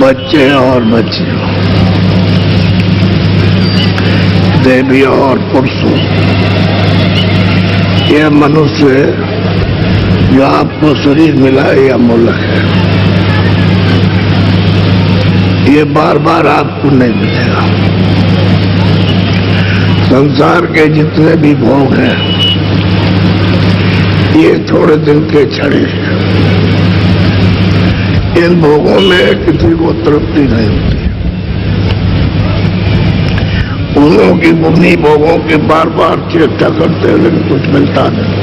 बच्चे और बच्चियों, देवियों और पुरुषों, यह मनुष्य जो आपको शरीर मिला है यह अमूल्य है। ये बार बार आपको नहीं मिलेगा। संसार के जितने भी भोग हैं ये थोड़े दिन के छड़े हैं। इन भोगों में किसी को तृप्ति नहीं होती। उन्हों की उन्हीं भोगों के बार बार चेष्टा करते हैं लेकिन कुछ मिलता नहीं,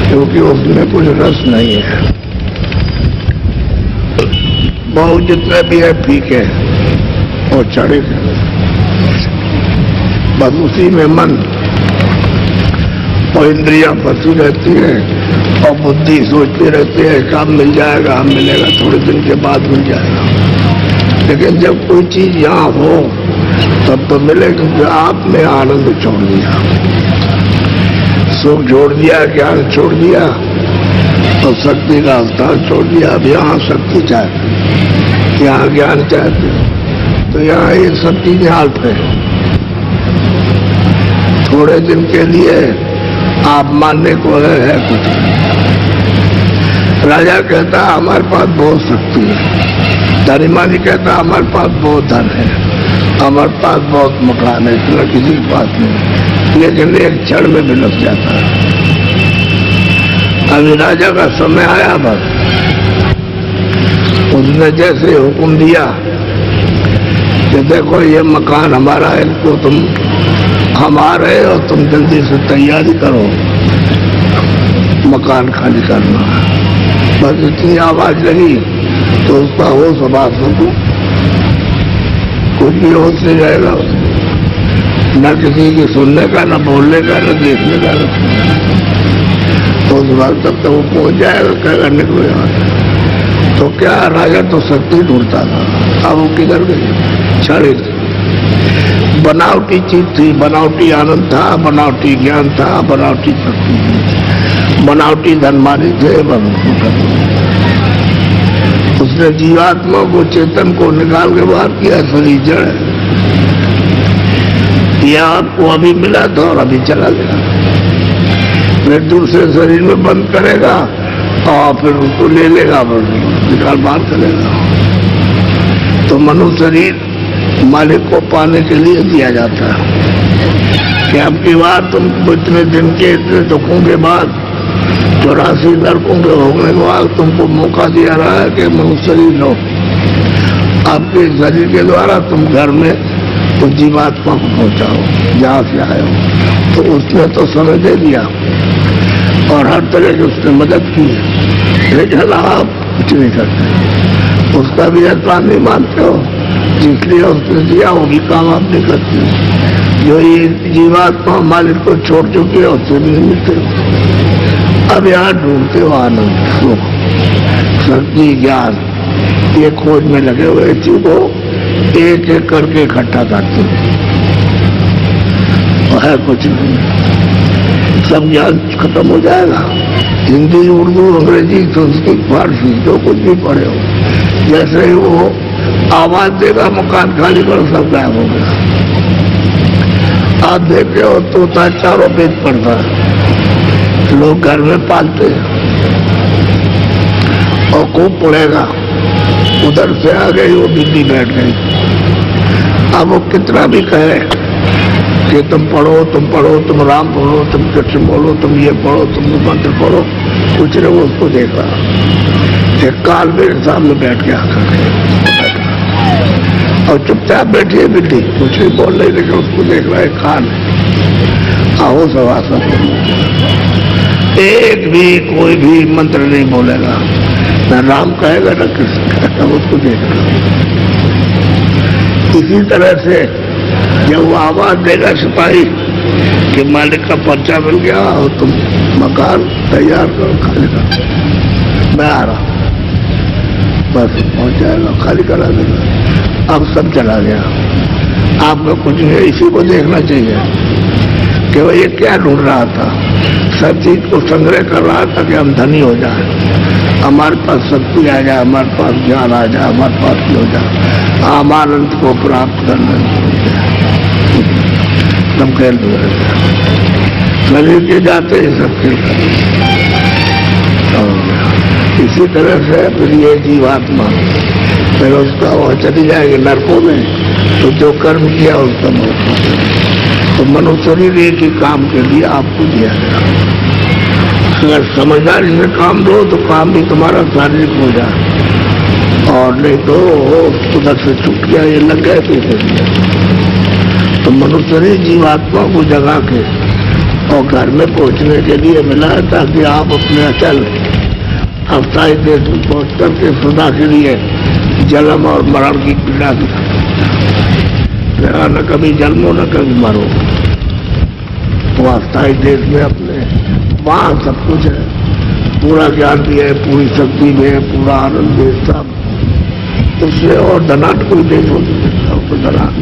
क्योंकि उसमें कुछ रस नहीं है। बहुत जितने भी है फीके और चढ़े बस उसी में मन और इंद्रियां फंसी रहती है और बुद्धि सोचती रहती है कब मिल जाएगा, हम मिलेगा, थोड़े दिन के बाद मिल जाएगा। लेकिन जब कोई चीज यहाँ हो तब तो मिले, क्योंकि आपने आनंद छोड़ दिया, सुख छोड़ दिया, ज्ञान छोड़ दिया और शक्ति का स्थान छोड़ दिया। अब यहाँ शक्ति चाहते, यहाँ ज्ञान चाहते, तो यहाँ ये सब चीजें हाल्फ है। थोड़े दिन के लिए आप मानने को है कुछ। राजा कहता हमारे पास बहुत शक्ति है, धनीमानी कहता हमारे पास बहुत धन है, हमारे पास बहुत मकान है, इतना किसी के पास नहीं, लेकिन एक क्षण में बिलक जाता है। अभी राजा का समय आया, बस उसने जैसे हुक्म दिया कि देखो ये मकान हमारा है, इसको तुम हमारे और तुम जल्दी से तैयारी करो, मकान खाली करना। बस इतनी आवाज लगी तो उसका होश आवाज हो, कुछ भी होश नहीं रहेगा, न किसी की सुनने का, न बोलने का, न देखने का। तो उस वक्त तब तक वो पहुंच जाएगा, कहेगा निकलो यहाँ से। तो क्या राजा तो शक्ति ढूंढता था, अब वो किधर गई? छड़ी बनावटी चीज थी, बनावटी आनंद था, बनावटी ज्ञान था, बनावटी शक्ति थी, बनावटी धनमानी थे। उसने जीवात्मा को, चेतन को निकाल के बाहर किया। शरीर जड़ है, यह आपको अभी मिला था और अभी चला गया, फिर दूसरे शरीर में बंद करेगा और फिर उसको ले लेगा, निकाल बाहर करेगा। तो मनुष्य शरीर मालिक को पाने के लिए दिया जाता है कि आपकी बात तुम इतने दिन के इतने दुखों के बाद, 84 नरकों के होने के बाद तुमको मौका दिया रहा है कि मनुष्य शरीर लो। आपके शरीर के द्वारा तुम घर में उस जीवात्मा को पहुंचाओ जहाँ से आए हो। तो उसने तो समय दे दिया और हर तरह की उसने मदद की, लेकिन आप कुछ नहीं करते, उसका भी एहसान नहीं मानते हो, जिसलिए उसने दिया वो भी काम आप नहीं करते। जो ये जीवात्मा मालिक को छोड़ चुके हैं उससे भी नहीं मिलते हो। अब यहाँ ढूंढते हो आनंद, सुख, शक्ति, ज्ञान, ये खोज में लगे हुए चीजों को एक एक करके इकट्ठा करते हो, है कुछ नहीं, सब ज्ञान खत्म हो जाएगा। हिंदी, उर्दू, अंग्रेजी, संस्कृत, फारसी जो कुछ भी पढ़े हो, जैसे ही वो आवाज देगा मकान खाली करो, सब गायब हो गया। आप देखते हो तोता चारों वेद पढ़ता है, लोग घर में पालते हैं और खूब पढ़ेगा, उधर से आ गई वो बिल्ली बैठ गई। अब वो कितना भी कहे कि तुम पढ़ो, तुम पढ़ो, तुम राम पढ़ो, तुम कृष्ण बोलो, तुम ये पढ़ो, तुम मंत्र पढ़ो, कुछ नहीं, वो उसको देख रहा। एक काल मेरे सामने बैठ के आकर और चुपचाप बैठी है बिल्ली, कुछ भी बोल नहीं, लेकिन उसको देख रहा है कान। आओ सवासा, एक भी कोई भी मंत्र नहीं बोलेगा, न राम कहेगा न कृष्ण कहेगा, उसको देख रहा। इसी तरह से जब वो आवाज देगा सिपाही कि मालिक का पर्चा मिल गया और तुम मकान तैयार करो, खाली करो, मैं आ रहा, बस पहुंच जाएगा, खाली करा देगा। अब सब चला गया, आपको कुछ नहीं। इसी को देखना चाहिए कि वो ये क्या ढूंढ रहा था, सब चीज को संग्रह कर रहा था कि हम धनी हो जाए, हमारे पास शक्ति आ जाए, हमारे पास ज्ञान आ जाए, हमारे पास हो जाए, हम आनंद को प्राप्त करने सब खेल शरीर के जाते ही सब खेल इसी तरह से फिर ये जीवात्मा फिर उसका वह चली जाएगी नरकों में, तो जो कर्म किया उसका तो मनुष्य शरीर एक ही काम के लिए आपको दिया गया। अगर समझदारी से काम दो तो काम भी तुम्हारा शारीरिक हो जाए, और नहीं तो उधर से छूट गया, ये लग गए पैसे तो मनुष्य शरीर जीवात्मा को जगा के और घर में पहुंचने के लिए मिला, ताकि आप अपने अचल अस्थायी देश में पहुंच करके सदा के लिए जन्म और मरण की पीड़ा न कभी जन्मो न कभी मरो। वो अस्थायी देश में अपने वहाँ सब कुछ है, पूरा ज्ञान भी है, पूरी शक्ति भी है, पूरा आनंद भी सब। उससे और धनाट कोई देश हो धनाट,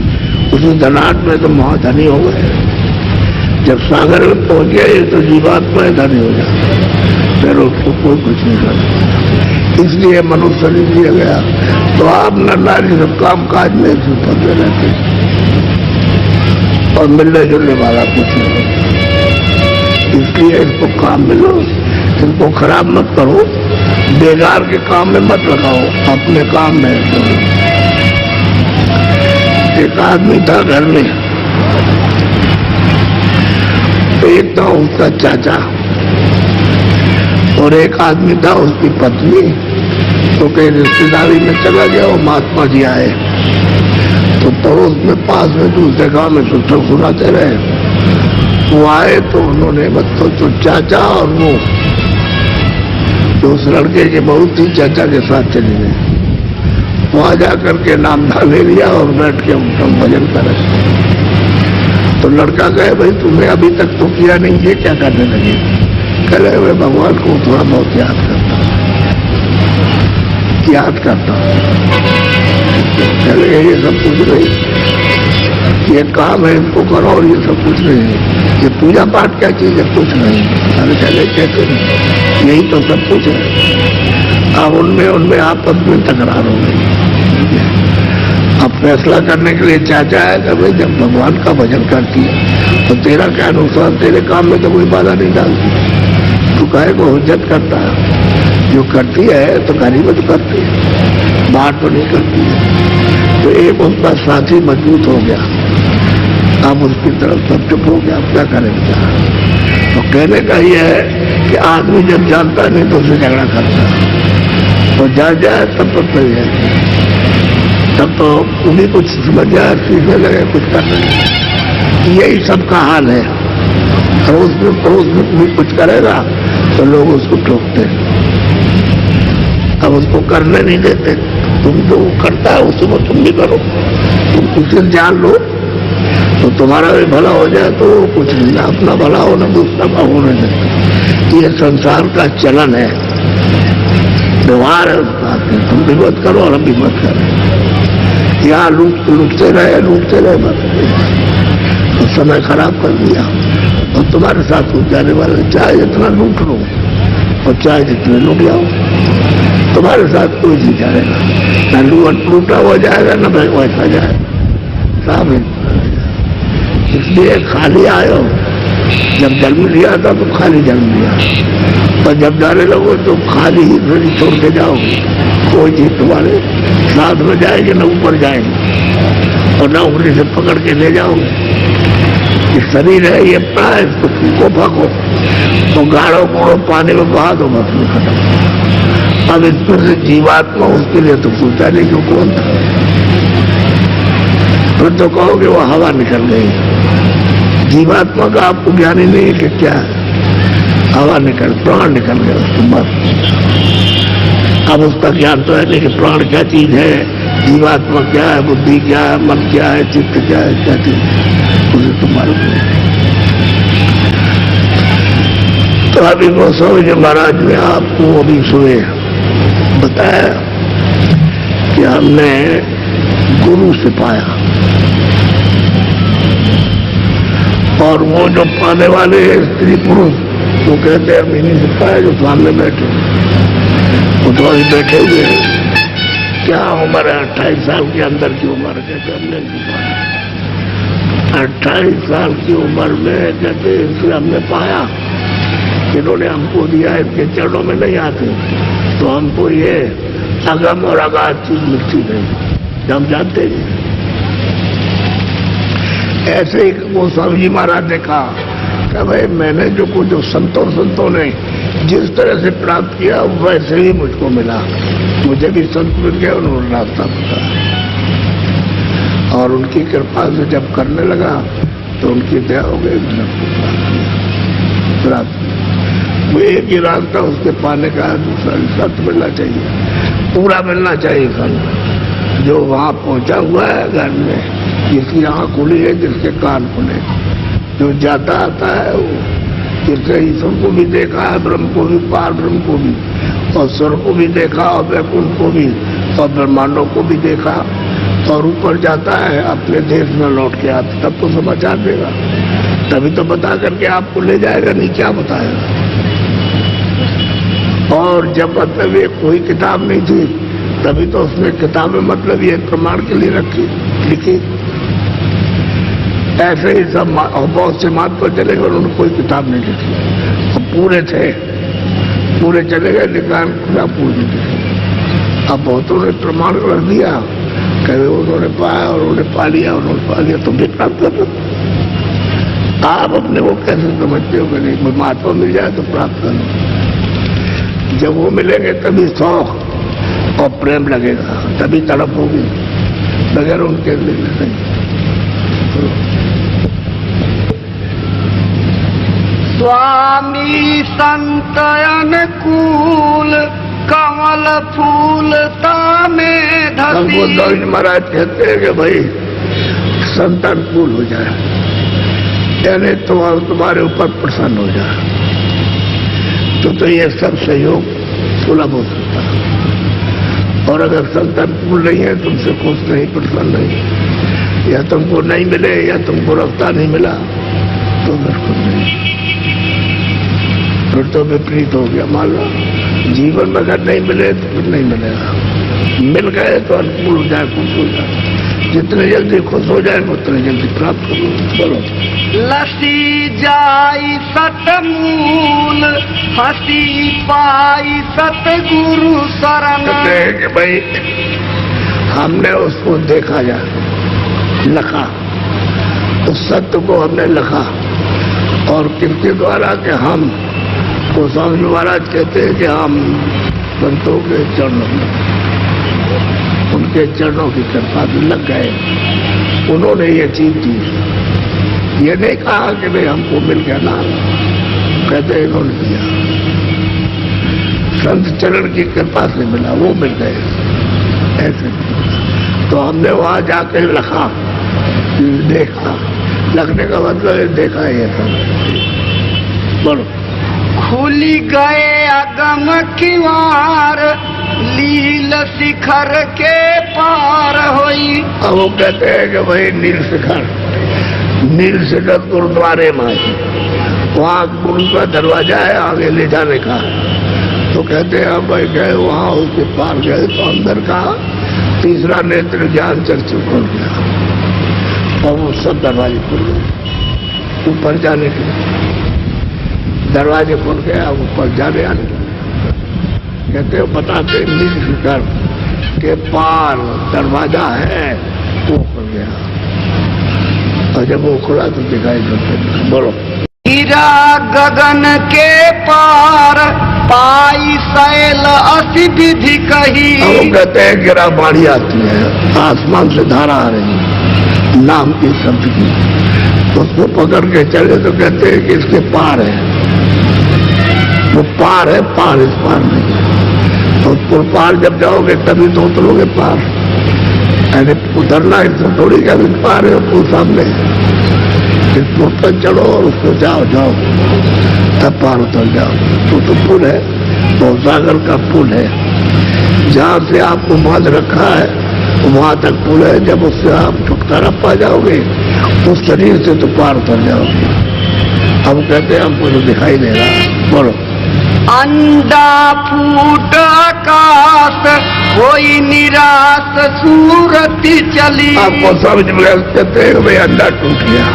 उसी धनाट में तो महाधनी हो गए। जब सागर में पहुंच गए तो जीवात्मा धनी हो जाए, फिर उसको कोई कुछ नहीं कर। इसलिए मनुष्य शरीर दिया गया, तो आप नारी सब काम काज में पड़ते रहते और मिलने जुलने वाला कुछ नहीं। इसलिए इनको काम मिलो, इनको खराब मत करो, बेकार के काम में मत लगाओ, अपने काम में। एक आदमी था घर में, एक था उसका चाचा और एक आदमी था उसकी पत्नी। तो कहीं रिश्तेदारी में चला गया और महात्मा जी आए, तो पड़ोस में पास में दूसरे गांव में सुन सुनाते रहे। वो आए तो उन्होंने मतलब तो चाचा और वो उस लड़के के बहुत ही चाचा के साथ चले गए। वहां जाकर के नामधा ले लिया और बैठ के उनका भजन करे। तो लड़का कहे भाई तुमने अभी तक तो किया नहीं, ये क्या करने लगे? कह रहे हुए भगवान को थोड़ा बहुत याद करता चले ये सब कुछ नहीं, ये काम है इनको करो और ये सब कुछ नहीं, ये पूजा पाठ क्या चीज है? कुछ नहीं। अरे चले कहते नहीं, यही तो सब कुछ है। अब उनमें आपस में तकरार हो गई। अब फैसला करने के लिए चाचा है कि भाई जब भगवान का भजन करती है तो तेरा क्या नुकसान, तेरे काम में तो कोई बाधा नहीं डालती, तू काहे को हुज्जत करता है? जो करती है तो गरीब तो करती है, बाहर तो नहीं करती है। तो एक उसका साथी मजबूत हो गया, अब उसकी तरफ सब चुप हो गया, क्या करेंगे? तो कहने का यह है कि आदमी जब जानता नहीं तो उसे झगड़ा करता, तो जा जाए तब तो सही है, तब तो उन्हीं कुछ समझ जाए, सीखने लगे, कुछ करने लगे। यही सबका हाल है। पड़ोस में कोई कुछ करेगा तो लोग उसको ठोकते, अब उसको करने नहीं देते। तुम जो करता है उसमें तुम भी करो, तुम उसे जान लो तो तुम्हारा भी भला हो जाए। तो कुछ नहीं, ना अपना भला हो ना दूसरा का होने देते। ये संसार का चलन है, व्यवहार है उसका। तुम भी मत करो और हम भी मत करें। यहाँ लूटते रहे बस, तो समय खराब कर दिया। और तुम्हारे साथ उठ जाने वाले चाहे जितना लूट लो और चाहे जितने लूट जाओ, तुम्हारे साथ कोई नहीं जाएगा, न लूटा हुआ जाएगा न वैसा जाएगा, सामने। इसलिए खाली आयो, जब जन्म लिया था तो खाली जन्म लिया, और जब जाने लगो तो खाली ही फिर छोड़ के जाओगे। कोई चीज तुम्हारे साथ में जाएगी न ऊपर जाएंगे, और न उंगली से पकड़ के ले जाओगे। ये शरीर है, ये प्राण है, इसको फूको फाको तो गाढ़ो मोड़ो पानी में बहा दो, बस खत्म। अब इसमें से जीवात्मा उसके लिए तो पूछा नहीं क्यों कौन था, फिर तो कहोगे वो हवा निकल गई। जीवात्मा का आपको ज्ञान ही नहीं है कि क्या है, हवा निकल, प्राण निकल गया उसको बस। अब उसका ज्ञान तो है नहीं कि प्राण क्या चीज है, जीवात्मा क्या है, बुद्धि क्या है, मन क्या है, चित्त क्या है, क्या चीज उसे तो मालूम नहीं। तो अभी गोस्वामी जी महाराज ने आपको अभी सुने बताया कि हमने गुरु से पाया, और वो जो पाने वाले स्त्री पुरुष वो कहते हैं हम इन्हीं से पाए जो सामने बैठे। वो तो अभी बैठे हुए हैं। क्या उम्र है? 28 साल के अंदर की उम्र कहते हमने 28 साल की उम्र में कहते इसलिए हमने पाया, इन्होंने हमको दिया, इनके चरणों में नहीं आते तो हमको ये अगम और अगाध चीज मिलती नहीं, हम जानते हैं। ऐसे ही वो स्वामी जी महाराज ने कहा कि भाई मैंने जो कुछ संतों ने जिस तरह से प्राप्त किया वैसे ही मुझको मिला, मुझे भी संत मिल गया, उन्होंने रास्ता बताया और उनकी कृपा से जब करने लगा तो उनकी दया हो गई, वो एक ही रास्ता उसके पाने का, दूसरा सत्य मिलना चाहिए, पूरा मिलना चाहिए फल। जो वहां पहुंचा हुआ है घर में, जिसकी आंख खुली है, जिसके कान खुले, जो जाता आता है वो जिसने ईश्वर को भी देखा है, ब्रह्म को भी, पार ब्रह्म को भी, और स्वर्ग को भी देखा, और वैकुंठ को भी, और ब्रह्मांडों को भी देखा, और ऊपर जाता है अपने देश में लौट के आता, तब तो समाचार देगा, तभी तो बता करके आपको ले जाएगा, नहीं क्या बताएगा। और जब मतलब ये कोई किताब नहीं थी तभी तो उसने किताबें मतलब ये प्रमाण के लिए रखी लिखी। ऐसे ही सब बहुत से मार्ग पर चले गए, उन्होंने कोई किताब नहीं लिखी, और पूरे थे, पूरे चले गए, निकाल खुला पूरी लिखी। अब बहुतों ने प्रमाण रख दिया, कभी उन्होंने पाया और उन्होंने पा लिया, उन्होंने पा लिया, तुम भी प्राप्त कर लो। आप अपने को कैसे समझते हो कि नहीं, महात्मा मिल जाए तो प्राप्त कर लो। जब वो मिलेंगे तभी शौक और प्रेम लगेगा, तभी तड़प होगी, बगैर उनके लिए नहीं। स्वामी संत अनुकूल कमल फूल तामे धसी। गोविंद महाराज कहते हैं कि भाई संत अनुकूल हो जाए, यानी तुम्हारे ऊपर प्रसन्न हो जाए, तो ये सब सहयोग सुलभ हो सकता है। और अगर संत अनुकूल नहीं है, तुमसे खुश नहीं, प्रसन्न नहीं, या तुमको नहीं मिले, या तुमको रास्ता नहीं मिला, तो बिल्कुल नहीं, फिर तो विपरीत हो गया। मान लो जीवन में अगर नहीं मिले तो फिर नहीं मिलेगा, मिल गए तो अनुकूल हो जाए, खुश हो जाए, जितने जल्दी खुश हो जाए उतने जल्दी प्राप्त करो। बोलो। लसी जाई सतमूल, हंसी पाई सतगुरु शरण। कहते हैं कि भाई हमने उसको देखा जाए, लखा, उस सत्य को हमने लखा, और किसके द्वारा कि हम गोस्वामी महाराज कहते हैं कि हम संतों के चरणों में, उनके चरणों की कृपा से लग गए, उन्होंने ये चीज दी। ये नहीं कहा कि भाई हमको मिल गया ना, कहते इन्होंने दिया, संत चरण की कृपा से मिला, वो मिल गए ऐसे। तो हमने वहां जाके लखा, देखा, लगने का मतलब है देखा है। बोलो। खुली गए अगम किवार, लील शिखर के पार होई। अब वो कहते हैं कि भाई नील शिखर गुरुद्वारे में, वहाँ गुरु का दरवाजा है आगे ले जाने का, तो कहते हैं अब भाई गए वहाँ, उसके पार गए तो अंदर का तीसरा नेत्र ज्ञान चक्षु खुल गया, और वो सब दरवाजे खुल गए, ऊपर जाने के दरवाजे खुल गया, ऊपर जाने आने कहते हो, बताते नील शिखर के पार दरवाजा है, वो खुल गया, और जब वो खुला तो दिखाई देते। बोलो। हीरा गगन के पार पाई शैल असी विधि कही। वो कहते हैं गिरा बाढ़ी आती है, आसमान से धारा आ रही है नाम की शब्द की, उसको पकड़ के चले तो कहते हैं कि इसके पार है, वो पार है, पार इस पार नहीं है। तो पार जब जाओगे तभी तो उतरोगे पार, यानी उतरना इससे थोड़ी का भी पार है, वो सामने इस पुल पर चढ़ो और उसको जाओ तब पार उतर जाओ। तो पुल है, तो सागर का पुल है, जहाँ से आपको बांध रखा है वहां तक पुल है। जब उससे आप छुटकारा पा जाओगे उस शरीर से तो पार उतर जाओगे। अब कहते हैं हमको तो दिखाई दे रहा। बोलो। अंडा फूट आकाश कोई निराश सूरती चली। आपको समझ में कहते हैं भाई अंडा टूट गया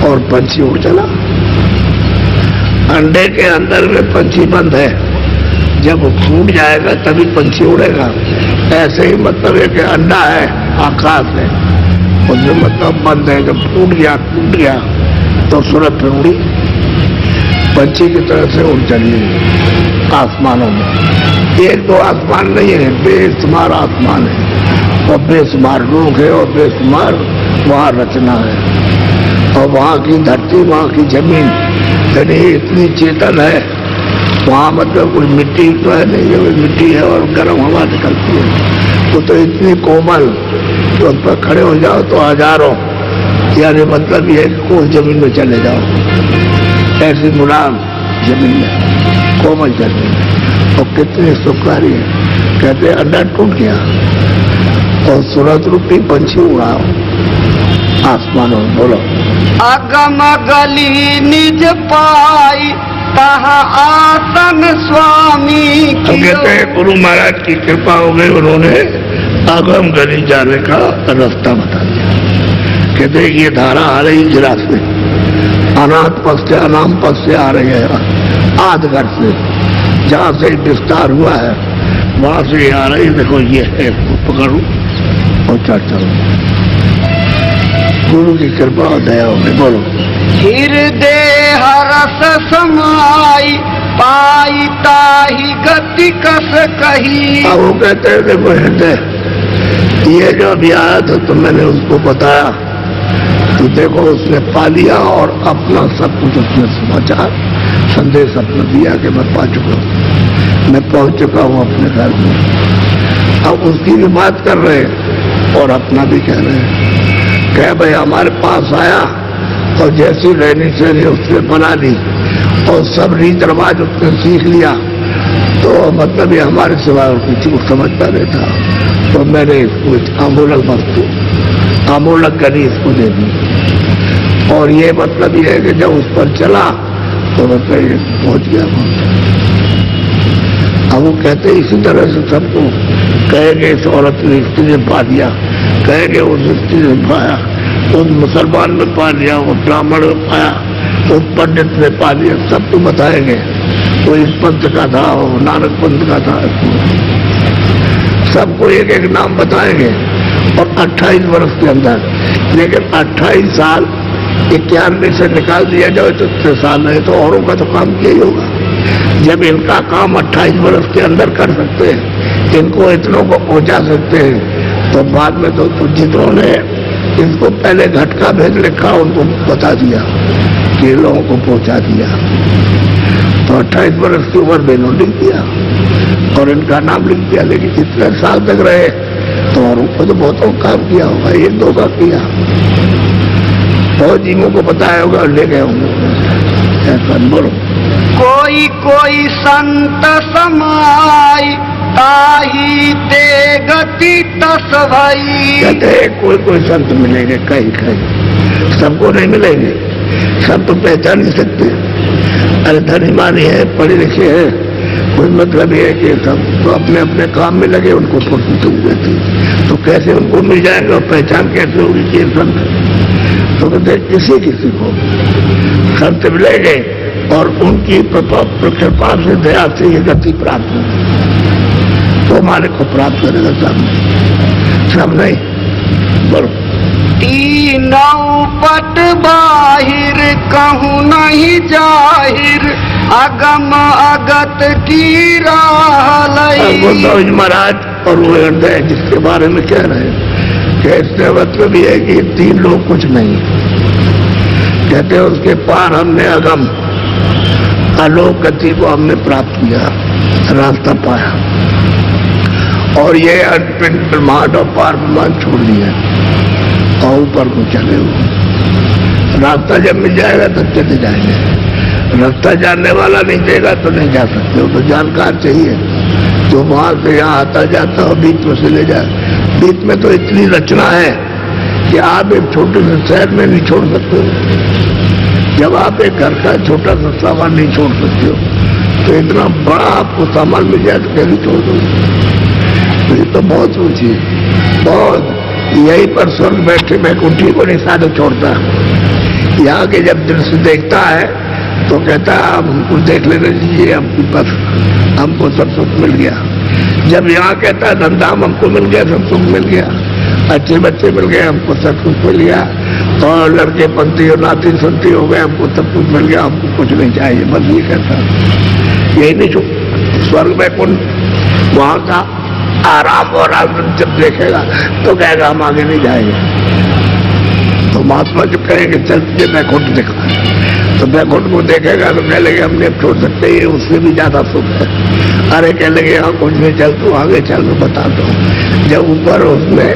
और पंछी उड़ चला। अंडे के अंदर में पंछी बंद है, जब वो फूट जाएगा तभी पंछी उड़ेगा। ऐसे ही मतलब है कि अंडा है, आकाश है, उसमें मतलब बंद है, जब टूट गया तो सूरत पे उड़ी, पंछी की तरह से उड़ चली आसमानों में। एक तो आसमान नहीं है, बेशुमार आसमान है, और बेशुमार लोग है, और बेशुमार वहाँ रचना है, और वहाँ की धरती, वहाँ की जमीन इतनी चेतन है। वहाँ मतलब कोई मिट्टी तो है नहीं, जो मिट्टी है और गर्म हवा निकलती है, वो तो इतनी कोमल कि उस पर खड़े हो जाओ तो हजारों, यानी मतलब ये कोई जमीन में चले जाओ, ऐसी मुलायम जमीन है, कोमल जमीन है, और कितनी सुखकारी है। कहते अंडा टूट गया और सूरत रूपी पंछी उड़ाओ आसमानों में। बोलो अगम गली निज पाई तहा आसन स्वामी। कहते हैं गुरु महाराज की कृपा हो गई, उन्होंने अगम गली जाने का रास्ता बता दिया। कहते हैं ये धारा आ रही इस रास्ते, अनाथ पक्ष से अनाम पक्ष से आ रही है, आधगर से, जहाँ से विस्तार हुआ है वहां से आ रही। देखो ये है, पकड़ो और चर्चा गुरु की कृपा और दया में। बोलो हृदय हरस समाई पाई ताही गति कस कही। अब वो कहते हैं देखो हृदय, ये जो अभी आया था तो मैंने उसको बताया, तो देखो उसने पा लिया और अपना सब कुछ उसने समाचार संदेश अपना दिया कि मैं पा चुका हूँ, मैं पहुंच चुका हूँ अपने घर में। अब उसकी भी बात कर रहे हैं और अपना भी कह रहे हैं। कह भाई हमारे पास आया और जैसी रहनी सहनी उसने बना ली और सब रीत रिवाज उसने सीख लिया, तो मतलब ये हमारे सिवाय और किसी को समझता नहीं था। तो मैंने इसको अमूलक वस्तु, अमूलक गली इसको दे दी, और ये मतलब ये है कि जब उस पर चला तो मतलब ये पहुंच गया। अब वो कहते इसी तरह से सबको कहेंगे, इस औरत ने स्त्री ने पा दिया, कहेंगे उस स्त्री ने पाया, उस मुसलमान ने पा लिया, उस ब्राह्मण ने पाया, उस पंडित ने पा लिया, सबको बताएंगे। वो इस पंथ का था, वो नानक पंथ का था, सबको एक एक नाम बताएंगे। और 28 वर्ष के अंदर, लेकिन 28 साल 91 से निकाल दिया जाए तो 6 साल है, तो औरों का तो काम किया ही होगा। जब इनका काम 28 वर्ष के अंदर कर सकते हैं, इनको इतनों को पहुंचा सकते हैं, तो बाद में तो जितनों ने इनको पहले घटका भेज लिखा उनको बता दिया कि लोगों को पहुंचा दिया। तो 28 वर्ष की उम्र में इन्होंने लिख दिया और इनका नाम लिख दिया। लेकिन इतने साल तक रहे तो औरों को तो बहुतों काम किया होगा, 1-2 का किया, बहुत जीवों को बताया होगा और ले गए होंगे। ऐसा बोलो कोई कोई संत समाई ताही ते गति तस भई। कहते हैं कोई कोई संत मिलेंगे, कहीं कहीं, सबको नहीं मिलेंगे, सब तो पहचान नहीं सकते। अरे धनी मानी है, पढ़े लिखे है, कोई मतलब ये है कि सब तो अपने अपने काम में लगे, उनको फुर्सत देती, तो कैसे उनको मिल जाएगा और पहचान कैसे होगी कि संत? तो कहते किसी किसी को संत मिलेंगे और उनकी कृपा से दया से ये गति प्राप्त हो, तो मालिक को प्राप्त करेगा। सब नहीं। बोलो तीनों पट बाहिर कहूँ नहीं जाहिर अगम अगत की राह। महाराज और वो हृदय जिसके बारे में कह रहे हैं, कहते मतलब ये है कि 3 लोग कुछ नहीं, कहते हैं उसके पार हमने अगम आलोक गति को हमने प्राप्त किया, रास्ता पाया, और ये अनपिंड ब्रह्मांड और पार ब्रह्मांड छोड़ दिया और ऊपर को चले हुए। रास्ता जब मिल जाएगा तब चले जाएंगे। रास्ता जानने वाला नहीं देगा तो नहीं जा सकते, तो जानकार चाहिए जो वहां से यहाँ आता जाता और बीच में से ले जाए। बीच में तो इतनी रचना है कि आप एक छोटे से शहर में नहीं छोड़ सकते हो। जब आप एक घर का छोटा सा सामान नहीं छोड़ सकते हो, तो इतना बड़ा आपको सामान मिल जाए तो कैसे छोड़ दो? ये तो बहुत ऊंची, बहुत। यही पर स्वर्ग बैठे वैकुंठी को नहीं साधु छोड़ता। यहाँ के जब दृश्य देखता है तो कहता है आप हमको देख लेने दीजिए, हमको बस हमको सब सुख मिल गया। जब यहाँ कहता है धंधाम हमको मिल गया, सब सुख मिल गया, अच्छे बच्चे मिल गए, हमको सब कुछ मिल गया, और लड़के पंथी और नाती संती हो गए, हमको सब कुछ मिल गया, हमको कुछ नहीं चाहिए, बस ये कहता। यही नहीं स्वर्ग में कुंड वहां का आराम और आनंद जब देखेगा तो कहेगा हम आगे नहीं जाएंगे। तो महात्मा जब कहेंगे चलते बैकुंठ दिखा, तो बैकुंठ को देखेगा तो कह लेंगे हमने छोड़ सकते हैं, उससे भी ज्यादा सुख है। अरे कह लेंगे यहाँ कुछ नहीं, चल तू आगे चल, मैं बता दो। जब ऊपर उसमें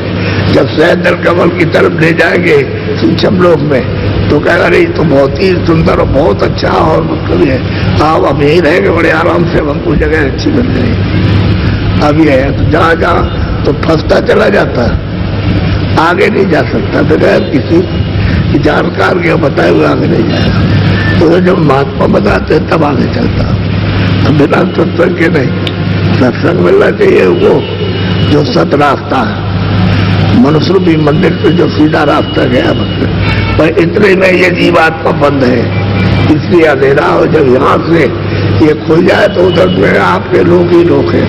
जब सहदर कमल की तरफ ले जाएंगे सूक्ष्म लोक में, तो कहेगा अरे तो बहुत ही सुंदर और बहुत अच्छा और मतलब है, आप अब यही रहेंगे बड़े आराम से, हमको जगह अच्छी मिल गई। अभी है तो जहाँ जहाँ तो फंसता चला जाता, आगे नहीं जा सकता, बगैर किसी जानकार के बताए हुए आगे नहीं जाएगा। तो जब महात्मा बताते हैं तब आगे चलता, अब बिना सत्संग के नहीं। सत्संग मिलना चाहिए वो जो सत रास्ता है, मनुष्य रूपी मंदिर पे जो सीधा रास्ता गया मतलब। पर इतने में ये जीवात्मा बंद है, इसलिए अंधेरा हो। जब यहाँ से ये खुल जाए तो उधर में आपके लोग ही लोग हैं,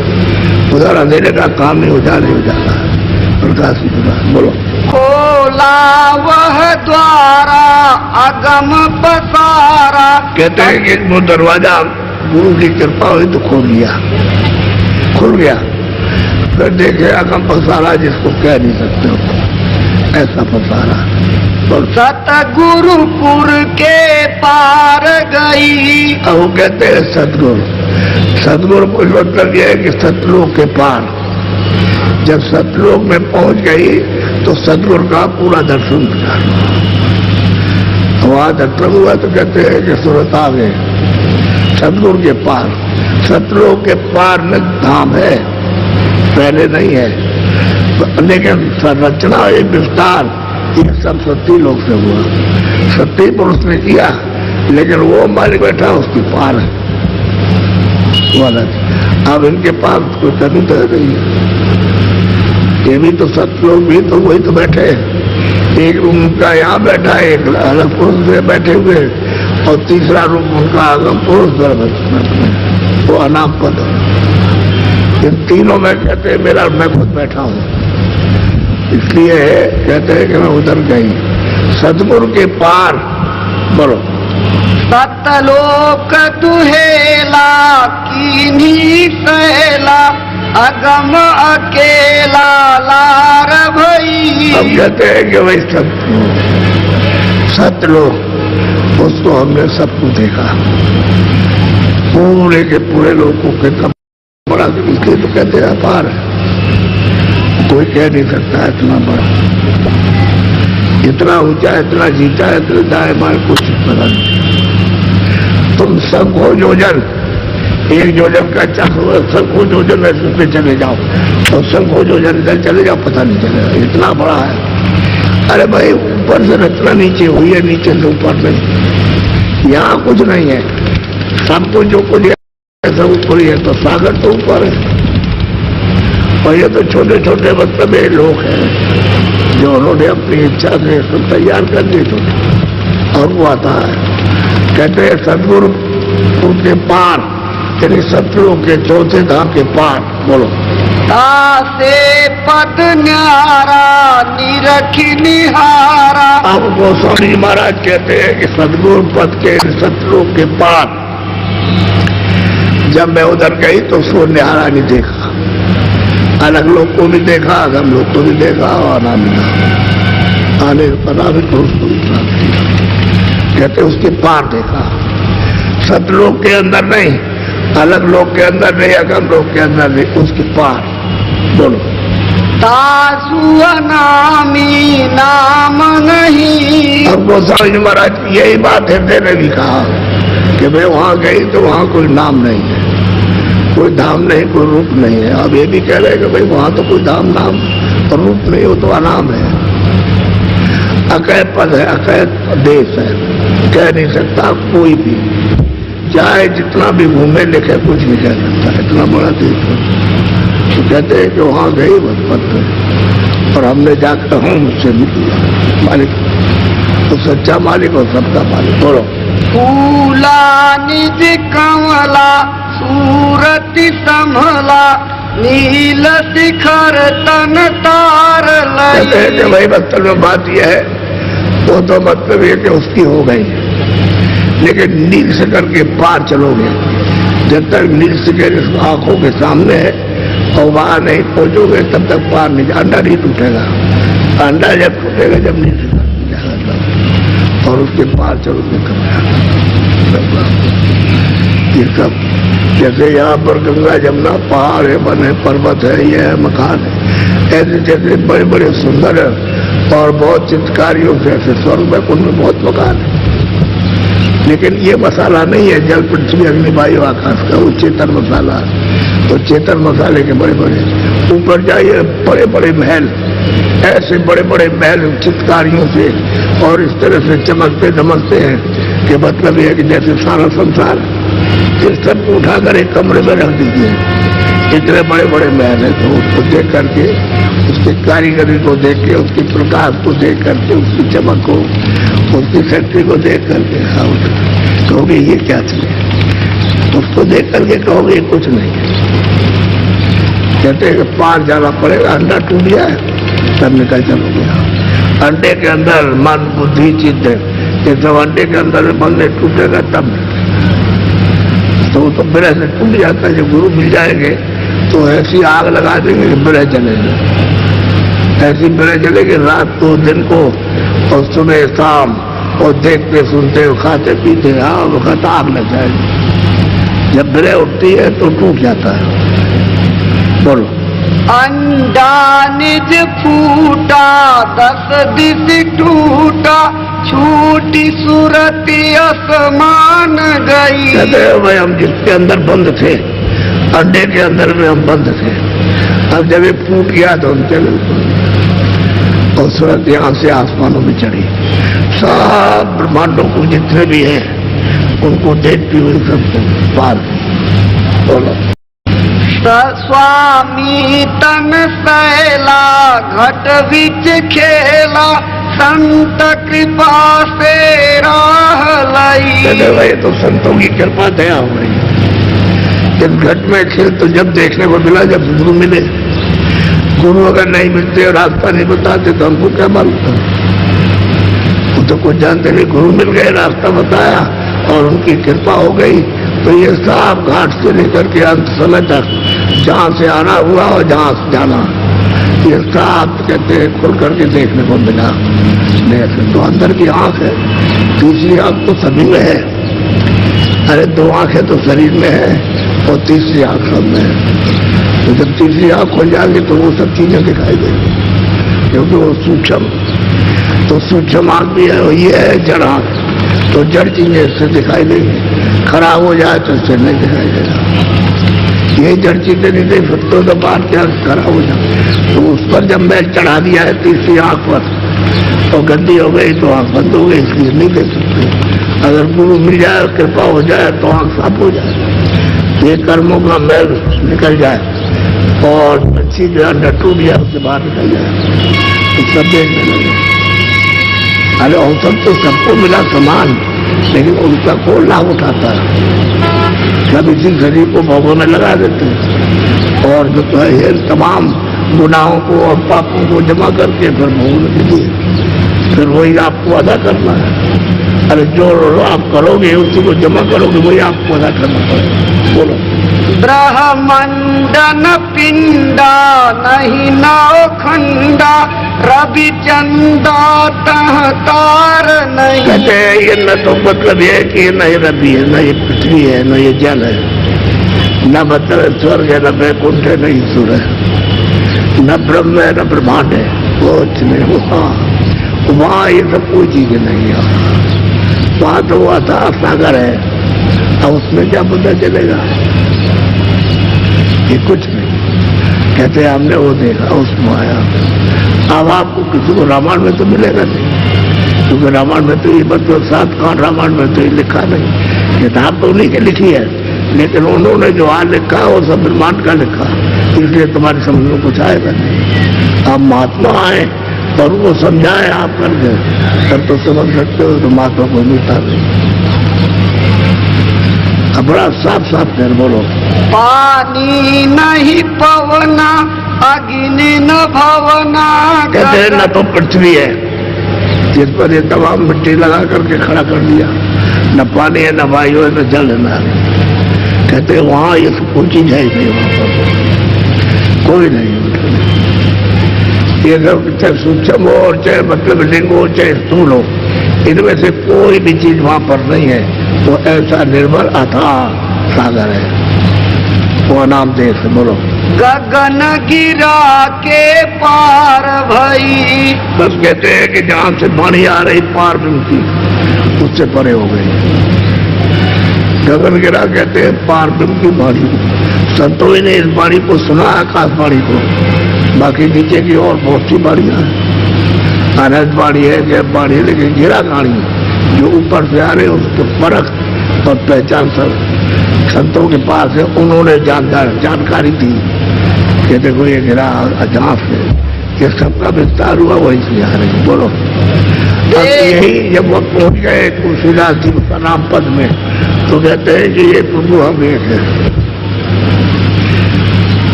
उधर अंधेरे का काम ही उजाले हो जाता है। प्रकाश की बात बोलो। खोला वह द्वारा अगम पसारा। कहते हैं कि वो दरवाजा गुरु की कृपा हुई तो खोल गया। फिर देखे अगम पसारा जिसको कह नहीं सकते हो, ऐसा पसारा। सतगुरुपुर के पार गई। अब वो कहते हैं सतगुरु को मतलब यह है कि सतलोक के पार। जब सतलोक में पहुंच गई तो सतगुरु का पूरा दर्शन किया। वहां दर्शन हुआ तो कहते हैं कि सूरत आ गए सतगुरु के पार। सतलोक के पार में धाम है, पहले नहीं है, लेकिन संरचना एक विस्तार ये सब सत्य लोग से हुआ, सत्य पुरुष ने किया, लेकिन वो मालिक बैठा उसके पार है। अब इनके पास कोई कमी तो नहीं है। ये भी तो सत्य लोग भी तो वही तो बैठे, एक रूम का यहाँ बैठा है, एक अलग पुरुष में बैठे हुए, और तीसरा रूम उनका आगम पुरुष वो अनाम पद। इन तीनों में कहते हैं मेरा मैं खुद बैठा हूँ, इसलिए कहते हैं कि मैं उधर गई सतगुरु के पार। बोलो। सतलोक दुहेला कीन्ही सहेला अगम अकेला लार भई। अब कहते हैं कि वही सतलोक उसको हमने सबको देखा, पूरे के पूरे लोग को कितना बड़ा, इसलिए तो कहते हैं अपार है, कोई कह नहीं सकता इतना बड़ा, इतना ऊंचा, इतना जीता, इतना जाए मार कुछ पता नहीं। तुम सबको योजन, एक योजन का चाहो सबको योजन ऐसे पे चले जाओ, और सबको योजन इधर चले जाओ, पता नहीं चलेगा, इतना बड़ा है। अरे भाई ऊपर से रचना नीचे हुई है, नीचे से ऊपर नहीं, यहाँ कुछ नहीं है, सब कुछ जो कुछ सब ऊपर ही है। तो सागर तो ऊपर है, और ये तो छोटे छोटे मतलब ये लोग हैं जो उन्होंने अपनी इच्छा से सब तैयार कर दिए थे, और वो आता है। कहते हैं सतगुरु उनके पार, यानी सतलोक के चौथे धाम के पार। बोलो। तासे पद न्यारा निरखी निहारा। अब गोस्वामी महाराज कहते हैं कि सतगुरु पद के सतलोक के पार जब मैं उधर गई तो उसको निहारा नहीं देखा, अलग लोग को भी देखा, अगम लोग को भी देखा, और आने पता भी तो उसको भी प्राप्त किया। कहते उसके पार देखा, सतलोक के अंदर नहीं, अलग लोग के अंदर नहीं, अगम लोग के अंदर नहीं, उसके पार। बोलो। तासु अनामी नाम नहीं। अब गोस्वामी महाराज यही बात हृदय ने भी कहा कि मैं वहां गई तो वहां कोई नाम नहीं है, कोई धाम नहीं, कोई रूप नहीं है। अब ये भी कह रहे कि भाई वहां तो कोई धाम नाम और रूप नहीं हो, तो अनाम है, अकैद पद है, अकैद देश है, कह नहीं सकता कोई भी। चाहे जितना भी घूमे लिखे कुछ नहीं कह सकता, इतना बड़ा तीर्थ। तो कहते हैं कि वहां गई बस पत्थर, और हमने जाकर हूँ मुझसे मिल लिया मालिक, तो सच्चा मालिक और सबका मालिक। बोलो। फूला निज कमला सूरति संभला, नील शिखर तन तार कहते हैं कि भाई मतलब में बात यह है, वो तो मतलब ये कि उसकी हो गई, लेकिन नील शिखर के पार चलोगे, जब तक नील शिखर आंखों के सामने है और वहां नहीं पहुंचोगे तब तक पार नहीं, अंडा नहीं टूटेगा। अंडा जब टूटेगा जब नील शिखर जाएगा, और उसके पार चलोगे ये सब। जैसे यहाँ पर गंगा जमुना पहाड़ है, वन है, पर्वत है, ये है, मकान है, ऐसे जैसे बड़े बड़े सुंदर है और बहुत चित्रकारियों से ऐसे स्वर्ग में कुंड में बहुत मकान है, लेकिन ये मसाला नहीं है जल पृथ्वी अग्नि वायु आकाश का, वो चेतन मसाला है। तो चेतन मसाले के बड़े बड़े ऊपर जाइए, बड़े बड़े महल, ऐसे बड़े बड़े महल चित्रकारियों से और इस तरह से चमकते धमकते हैं कि मतलब ये है कि जैसे सारा संसार इस सबको उठाकर एक कमरे में रख दीजिए, इतने बड़े बड़े महल है। तो उसको देख करके, उसकी कारीगरी को देख के, उसके प्रकाश को देख करके, उसकी चमक को, उसकी शक्ति को देख करके कहोगे ये क्या चीज है, उसको देख करके कहोगे कुछ नहीं। कहते हैं कि पार जाना पड़ेगा, अंडा टूट गया है तब निकल चलोगे। अंडे के अंदर मन बुद्धि चित्त है, ये सब अंडे के अंदर मन नहीं टूटेगा तब तो वो तो बिरह से टूट जाता है। जब गुरु मिल जाएंगे तो ऐसी आग लगा देंगे कि बिरह जलेगी, ऐसी बिरह जलेगी रात को दिन को और सुबह शाम, और देखते सुनते खाते पीते हाँ वक्त आग लग जाएगी। जब बिरह उठती है तो टूट जाता है। बोलो। अंडा निज फूटा 10 दिस टूटा, छूटी सूरती आसमान गई। कहते हैं भाई हम जिसके अंदर बंद थे, अंडे के अंदर में हम बंद थे, अब जब ये फूट गया तो हम चले और सूरत यहाँ से आसमानों में चढ़ी। सब ब्रह्मांडों को जितने भी हैं उनको देखती हुई सबको पार। बोलो। स्वामी तन सैला घट विच खेला, संत कृपा से राह लाई। भाई तो संतों की कृपा दया हो गई। जब घट में खेल तो जब देखने को मिला, जब गुरु मिले। गुरु अगर नहीं मिलते और रास्ता नहीं बताते तो हमको क्या मालूम था, वो तो कुछ जानते नहीं। गुरु मिल गए, रास्ता बताया और उनकी कृपा हो गई तो ये साफ घाट से लेकर के अंत समय तक जहाँ से आना हुआ और जहाँ से जाना, ये साफ कहते हैं खुल करके देखने को मिला। तो अंदर की आंख है, तीसरी आंख तो सभी में है। अरे 2 आंखें तो शरीर में है और तीसरी आंख सब में है। तो जब तीसरी आंख खुल जाएगी तो वो सब चीजें दिखाई देंगी, क्योंकि वो सूक्ष्म, तो सूक्ष्म आंख भी है, ये है जड़ आंख, तो जड़ चीजें इससे दिखाई देंगी। खराब हो जाए तो इससे नहीं दिखाई देगा। ये जड़ चीजें नहीं देख सकते तो बात क्या खराब हो जाए। तो उस पर जब मैं चढ़ा दिया है तीसरी आंख पर तो गंदी हो गई तो आंख बंद हो गई, इसलिए नहीं देख सकते। अगर गुरु मिल जाए, कृपा हो जाए तो आंख साफ हो जाए, ये कर्मों का मैल निकल जाए और अच्छी जो अंदर टूट जाए उससे बाहर निकल जाए तो सब देखने लगे। अरे अवसर तो सबको मिला समान, लेकिन उनका कौन लाभ उठाता है। सब इसी शरीर को भोगों में लगा देते हैं और जो है ये तमाम गुनाहों को और पापों को जमा करके फिर भोगने के लिए फिर वही आपको अदा करना है। अरे जो आप करोगे उसी को जमा करोगे, वही आपको अदा करना पड़ेगा। बोलो। ब्रह्मंडन पिंडा नहीं नाव खंडा, रवि चंदा तार नहीं। कहते हैं ये न तो मतलब है कि न ये रवि है, न ये पृथ्वी है, न ये जल है, न मतलब स्वर्ग है, न वैकुंठ है, न ईश्वर है, न ब्रह्म है, न ब्रह्मांड है, कुछ नहीं। वहाँ ये सब कोई चीज नहीं है। वहाँ तो वो अथाह सागर है, अब उसमें क्या पता चलेगा, ये कुछ नहीं। कहते हैं हमने वो देखा, उसमें आया। अब आपको किसी को रामायण में तो मिलेगा नहीं, क्योंकि रामायण में तो ये मतलब 7 कांड रामायण में तो ये लिखा नहीं, किताब तो उन्हीं की लिखी है, लेकिन उन्होंने जो आज लिखा वो सब ब्रह्मांड का लिखा, इसलिए तुम्हारी समझ में कुछ आएगा नहीं। आप महात्मा आए और उनको समझाए आप करके तब तो समझ सकते हो, तो महात्मा को मिलता नहीं। अब बड़ा साफ साफ कर बोलो। पानी नहीं पवना अग्नि न भवना, कहते हैं न तो पृथ्वी है जिस पर ये तमाम मिट्टी लगा करके खड़ा कर दिया, न पानी है, न वायु है, न जल है, न कहते हैं वहां ये कोई चीज है ही नहीं, वहां पर कोई नहीं। ये सब चाहे सूक्ष्म हो और चाहे मतलब लिंग हो चाहे स्थूल हो, इनमें से कोई भी चीज वहां पर नहीं है। वो ऐसा निर्मल अथाह सागर है, वो नाम देश है। बोलो। गगन गिरा के पार भई, बस कहते हैं कि जहां से पानी आ रही पार बिमती उससे परे हो गई। गगन गिरा कहते हैं पार बिमती पानी। संतों ने इस बाणी को सुना, आकाश बाणी को, बाकी नीचे की और बहुत सी बाणियां हैं। अनंत बाणी है, जैब बाणी है, लेकिन गिरा गाड़ी जो ऊपर से आ रहे उसको परख और पहचान सब संतों के पास है, उन्होंने जानकारी दी कि देखो ये गिरा अजाफ है, ये सबका विस्तार हुआ वही से आ रही। बोलो। अब यही जब वो पहुंच गए तुलसीदास जी का नाम पद में, तो कहते हैं कि ये प्रभु हम एक है,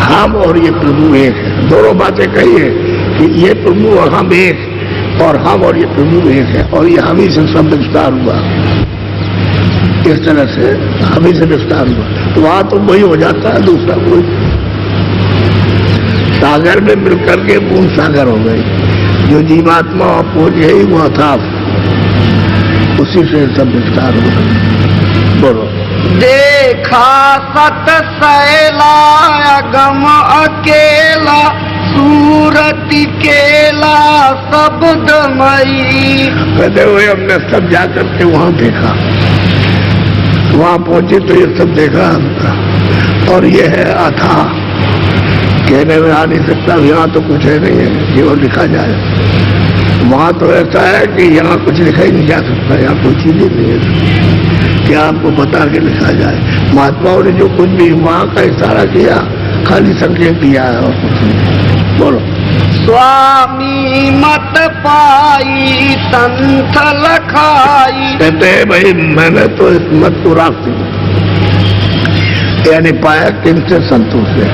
हम और ये प्रभु एक है। दोनों बातें कही है कि ये प्रभु और हम एक, और हम और ये प्रभु एक है, और ये हम ही से सब विस्तार हुआ। इस तरह से हम ही से विस्तार हुआ, तो वहां तो वही हो जाता है, दूसरा कोई। सागर में मिलकर के बूंद सागर हो गई, जो जीवात्मा पहुंच गई वो था, उसी से सब विस्तार हुआ। बोलो। देखा सत सैला गम अकेला, सूरति केला शब्दमयी। कहते हुए हमने सब जाकर के वहां देखा, वहां पहुंचे तो ये सब देखा हमका, और ये है अथाह, कहने में आ नहीं सकता। यहाँ तो कुछ है नहीं है जीवन लिखा जाए, वहां तो ऐसा है कि यहाँ कुछ लिखा ही नहीं जा सकता, यहाँ कोई चीज ही नहीं है कि आपको बता के लिखा जाए। महात्माओं ने जो कुछ भी वहां का इशारा किया, खाली संकेत दिया है और कुछ नहीं। बोलो। स्वामी मत पाई संत लखाई, कहते हैं भाई मैंने तो इस मत को राख दी, यानी पाया किनसे, संतों से,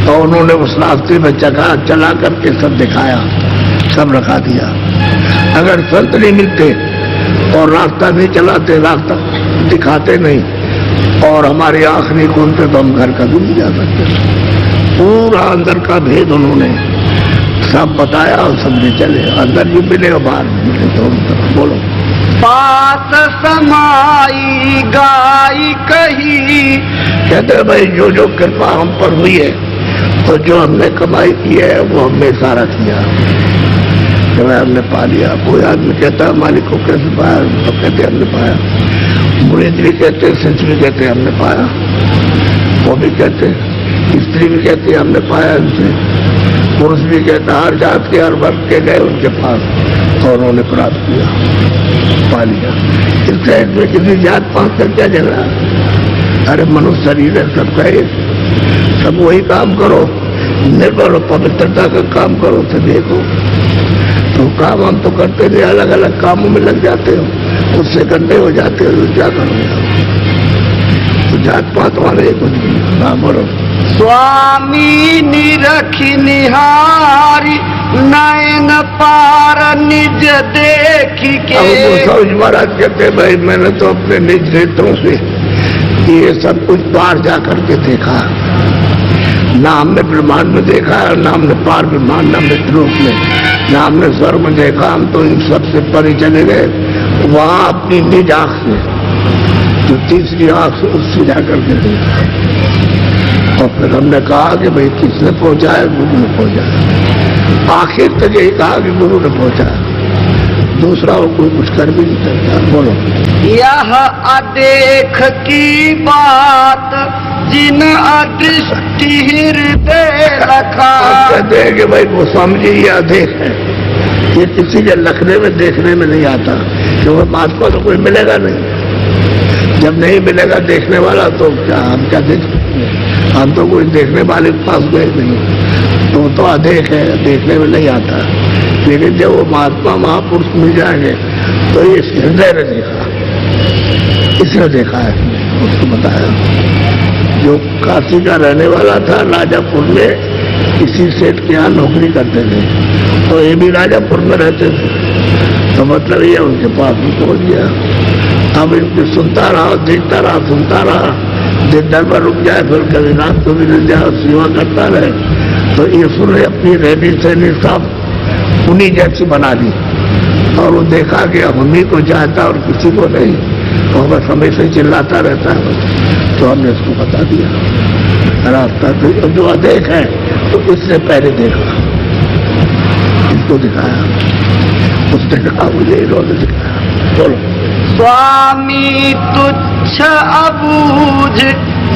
और उन्होंने उस रास्ते में चला करके सब दिखाया, सब रखा दिया। अगर संत नहीं मिलते और रास्ता नहीं चलाते, रास्ता दिखाते नहीं, और हमारी आंख नहीं खोलते, तो हम घर कभी नहीं जा सकते। पूरा अंदर का भेद उन्होंने सब बताया और समझे चले, अंदर भी मिले और बाहर भी मिले। तो बोलो। पास समाई गाई कही, कहते भाई जो जो कृपा हम पर हुई है और जो हमने कमाई की है वो हमने सारा किया, जो हमने पा लिया। कोई आदमी कहता है मालिक को कैसे पाया, तो कहते हमने पाया। मुरीद भी कहते, संत भी कहते हमने पाया, वो भी कहते, स्त्री भी कहती हमने पाया इनसे, पुरुष भी कहता हर जात के हर वर्ग के गए उनके पास और उन्होंने प्राप्त किया, पा लिया। इस शहर में किसी जात पात कर क्या झगड़ा? अरे मनुष्य शरीर है सबका एक, सब वही काम करो, निर्भर और पवित्रता का काम करो, तो देखो। तो काम हम तो करते नहीं, अलग अलग कामों में लग जाते हो, उससे गंदे हो जाते हो, तो क्या करोगे? तो जात पात वाले कुछ नहीं। हाँ बोलो। स्वामी निरखी निहारी नयन पार निज देखी के। अब महाराज कहते भाई मैंने तो अपने निज नेत्रों से ये सब कुछ पार जा करके देखा, ना हमने ब्रह्मांड में देखा, ना हमने पार ब्रह्मांड, ना हमने त्रिलोक में, ना हमने स्वर्ग में देखा। हम तो इन सबसे परे चले गए, वहां अपनी निज आंख से, जो तीसरी आंख से, उससे जाकर के देखा। और फिर हमने कहा कि भाई किसने पहुंचाया? गुरु ने पहुंचाया। आखिर तक यही कहा कि गुरु ने पहुंचाया, दूसरा वो कोई कुछ कर भी नहीं सकता। बोलो। यह अदेख की बात जिन अदृष्टि हृदय रखा। कहते हैं कि भाई वो स्वामी जी ये अदेख है, ये किसी के लखने में देखने में नहीं आता कि वो महात्मा तो कोई मिलेगा नहीं। जब नहीं मिलेगा देखने वाला तो क्या हम क्या देख सकते हैं? हम तो कोई देखने वाले के पास गए नहीं, तो अदेख है, देखने में नहीं आता। लेकिन जब वो महात्मा महापुरुष मिल जाएंगे तो ये हृदय ने देखा, इसने देखा है, उसको बताया। जो काशी का रहने वाला था, राजापुर में किसी सेठ के यहाँ नौकरी करते थे, तो ये भी राजापुर में रहते थे, तो मतलब ये उनके पास भी पहुंच गया। अब इनकी सुनता रहा, देखता रहा, सुनता रहा, दिन भर में रुक जाए, फिर कभी रात को भी रुक जाए, सेवा करता रहे। तो यीशु ने अपनी रहनी सहनी साफ उन्हीं जैसी बना दी, और वो देखा कि अब हम ही को चाहता और किसी को नहीं, और बस हमेशा ही चिल्लाता रहता है। तो हमने इसको बता दिया रास्ता, तो जो अदेख है तो इसने पहले देखा, इसको दिखाया, उसने कहा मुझे इन्होंने दिखाया। बोलो। स्वामी तुच्छ अबूझ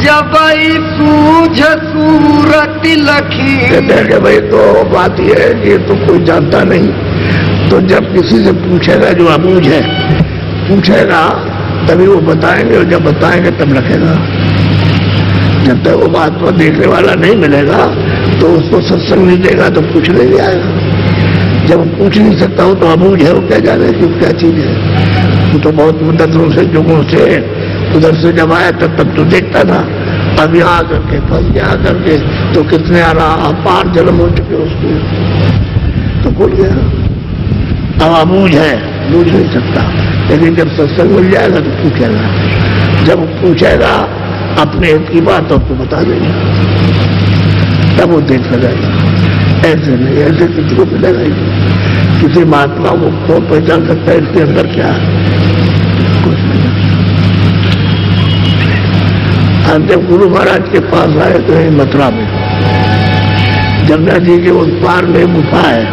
जबई सूझ सूरत लखी। कहते हैं कि भाई तो बात यह है कि तो कोई जानता नहीं, तो जब किसी से पूछेगा जो अबूझ है, पूछेगा तभी वो बताएंगे, और जब बताएंगे तब रखेगा। जब तक वो बात पर देखने वाला नहीं मिलेगा तो उसको सत्संग नहीं देगा तो पूछ नहीं आएगा। जब पूछ नहीं सकता हो तो अबूझ है, वो क्या जाने कि क्या चीज है। वो तो बहुत मुद्दतों से जुगों से उधर से जब आया तब तो देखता था, अब यहाँ आकर के फंस गया करके तो कितने आ रहा अपार जन्म हो चुके उसको, तो भूल गया। अब अबूझ है, बूझ नहीं सकता। लेकिन जब सत्संग मिल जाएगा तो पूछेगा, जब पूछेगा अपने हित की बात आपको बता देंगे, तब वो देख लगेगा। ऐसे नहीं, ऐसे किसी को मिलेगा ही नहीं। किसी महात्मा को कौन पहचान सकता है इसके अंदर क्या है? कुछ नहीं। हम जब गुरु महाराज के पास आए तो मथुरा में जमुना जी के उस पार में गुफा है,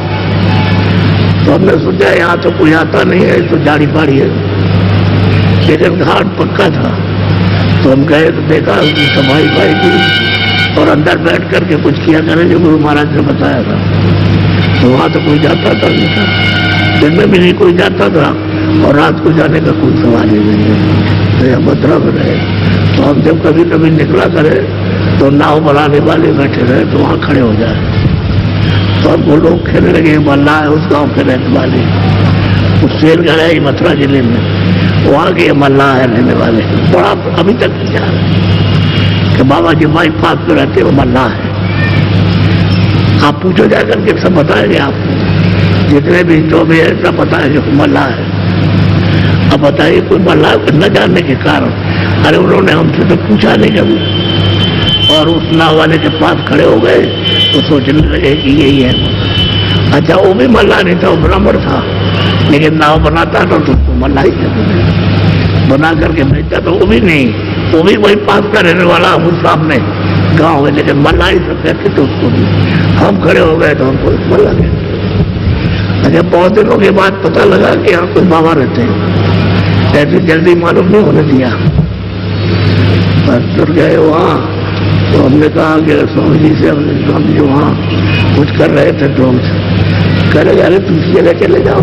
तो हमने सोचा यहाँ तो कोई आता नहीं है, तो झाड़ी पाड़ी है, लेकिन घाट पक्का था। तो हम गए तो देखा सफाई पाई की, और अंदर बैठ करके कुछ किया करें जो गुरु महाराज ने बताया था। तो वहाँ तो कोई जाता था नहीं था, दिन में भी नहीं कोई जाता था, और रात को जाने का कोई सवाल ही नहीं है। तो यह मथुरा में रहे, तो हम जब कभी कभी निकला करें तो नाव बनाने वाले बैठे रहे तो वहाँ खड़े हो जाए, तो हमको लोग कहने लगे मल्ला है उस गाँव के रहने वाले, उस शेरगढ़ है मथुरा जिले में, वहाँ के मल्ला है रहने वाले। बड़ा अभी तक विचार है कि बाबा जी माई पास में रहते वो मल्ला है। आप पूछो जाकर के सब बताएंगे आपको, जितने भी जो भी है सब बताएंगे मल्ला है। अब बताइए कोई मल्ला न जानने के कारण, अरे उन्होंने हमसे तो पूछा नहीं कभी, और उस नाव वाले के पास खड़े हो गए तो सोचने लगे कि यही है। अच्छा वो भी मल्ला नहीं था, वो ब्राह्मण था, लेकिन नाव बनाता था तो उसको मल्ला ही बना करके भेजता, तो वो भी नहीं, वो भी वही पास का रहने वाला वो सामने गाँव है, लेकिन मल्ला ही सब कहते थे उसको भी। हम खड़े हो गए तो हमको मल्ला कहते। अच्छा बहुत दिनों के बाद पता लगा कि यहाँ कोई बाबा रहते हैं, ऐसे जल्दी मालूम नहीं होने दिया। बस गए वहाँ, तो हमने कहा कि स्वामी जी से, हमने स्वामी जी वहाँ कुछ कर रहे थे तो हमसे कह रहे अरे दूसरी जगह चले जाओ,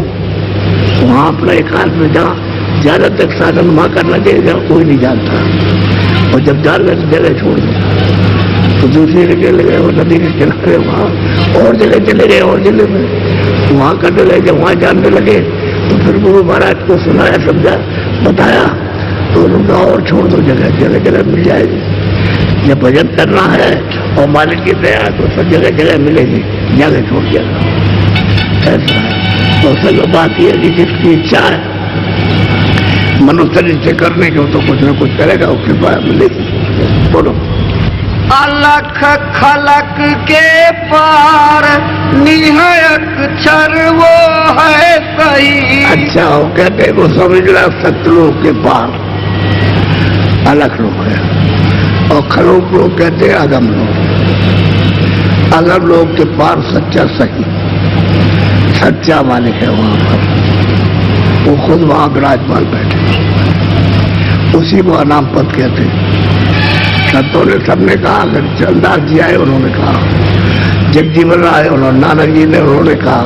वहाँ अपना एकांत में जहाँ ज्यादा तक साधन वहाँ करना चाहिए जहाँ कोई नहीं जानता, और जब जान गए तो जगह छोड़ दिया। तो दूसरी जगह चले गए, वो नदी के किनारे वहाँ और जगह चले गए, और जिले में वहाँ करने लगे। जब वहाँ जानने लगे तो फिर गुरु महाराज को सुनाया, समझा, बताया, तो उन्होंने और छोड़ दो, जगह जगह जगह मिल जाएगी। जब भजन करना है और मालिक की दया तो सब जगह जगह मिलेगी, जगह छोड़ दिया। ऐसा है। तो असल बात यह कि जिसकी इच्छा है मनुष्य से करने की, तो कुछ न कुछ करेगा, उसके बाद मिलेगी। बोलो। अलख खलक के पार निहयक क्षर वो है सही। अच्छा वो कहते वो समझ ला सतलोक के पार अलख लोग है, और खलोक लोग कहते हैं अगम लोग। अगम लोग के पार सच्चा सही, सच्चा मालिक है वहां पर, वो खुद वहां विराजमान बैठे, उसी को अनाम पद कहते हैं। संतों ने सबने कहा, चंदास जी आए उन्होंने कहा, जगजीवन राय उन्होंने, नानक जी ने उन्होंने कहा,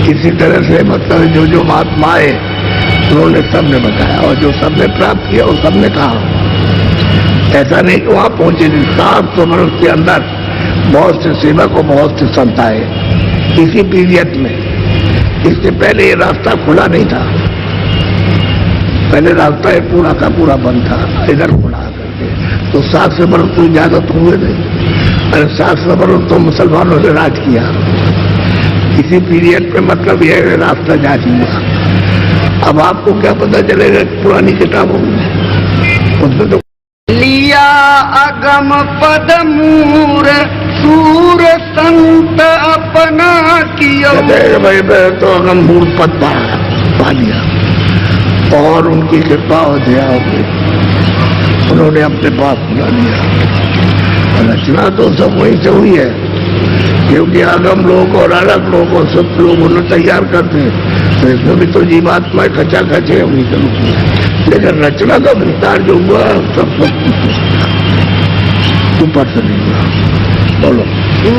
इसी तरह से मतलब जो जो महात्मा आए उन्होंने सबने बताया, और जो सबने प्राप्त किया वो सबने कहा। ऐसा नहीं कि वहां पहुंचे नहीं, 700 वर्ष के अंदर बहुत से सेवक और बहुत से संत आए इसी पीरियड में। इससे पहले ये रास्ता खुला नहीं था, पहले रास्ता ये पूरा का पूरा बंद था, इधर खुला करके। तो 700 वर्ष कोई ज्यादा तो हुए नहीं, अरे 700 वर्ष तो मुसलमानों ने राज किया। इसी पीरियड पे मतलब यह रास्ता जारी हुआ। अब आपको क्या पता चलेगा पुरानी किताबों में, उसमें तो लिया अगम पद मूर सूर संत अपना कियो। भाई तो अगम मूर पद पा लिया और उनकी कृपा और दया हो गई, उन्होंने अपने पास बुला लिया। रचना तो सब वहीं से हुई है, क्योंकि आगम लोग और अलग लोग और सब लोग उन्हें तैयार करते हैं, तो इसमें भी तो जीवात्मा खचा खचे उन्हीं के रूप में। लेकिन रचना का विस्तार जो हुआ सब ऊपर से नहीं हुआ। बोलो।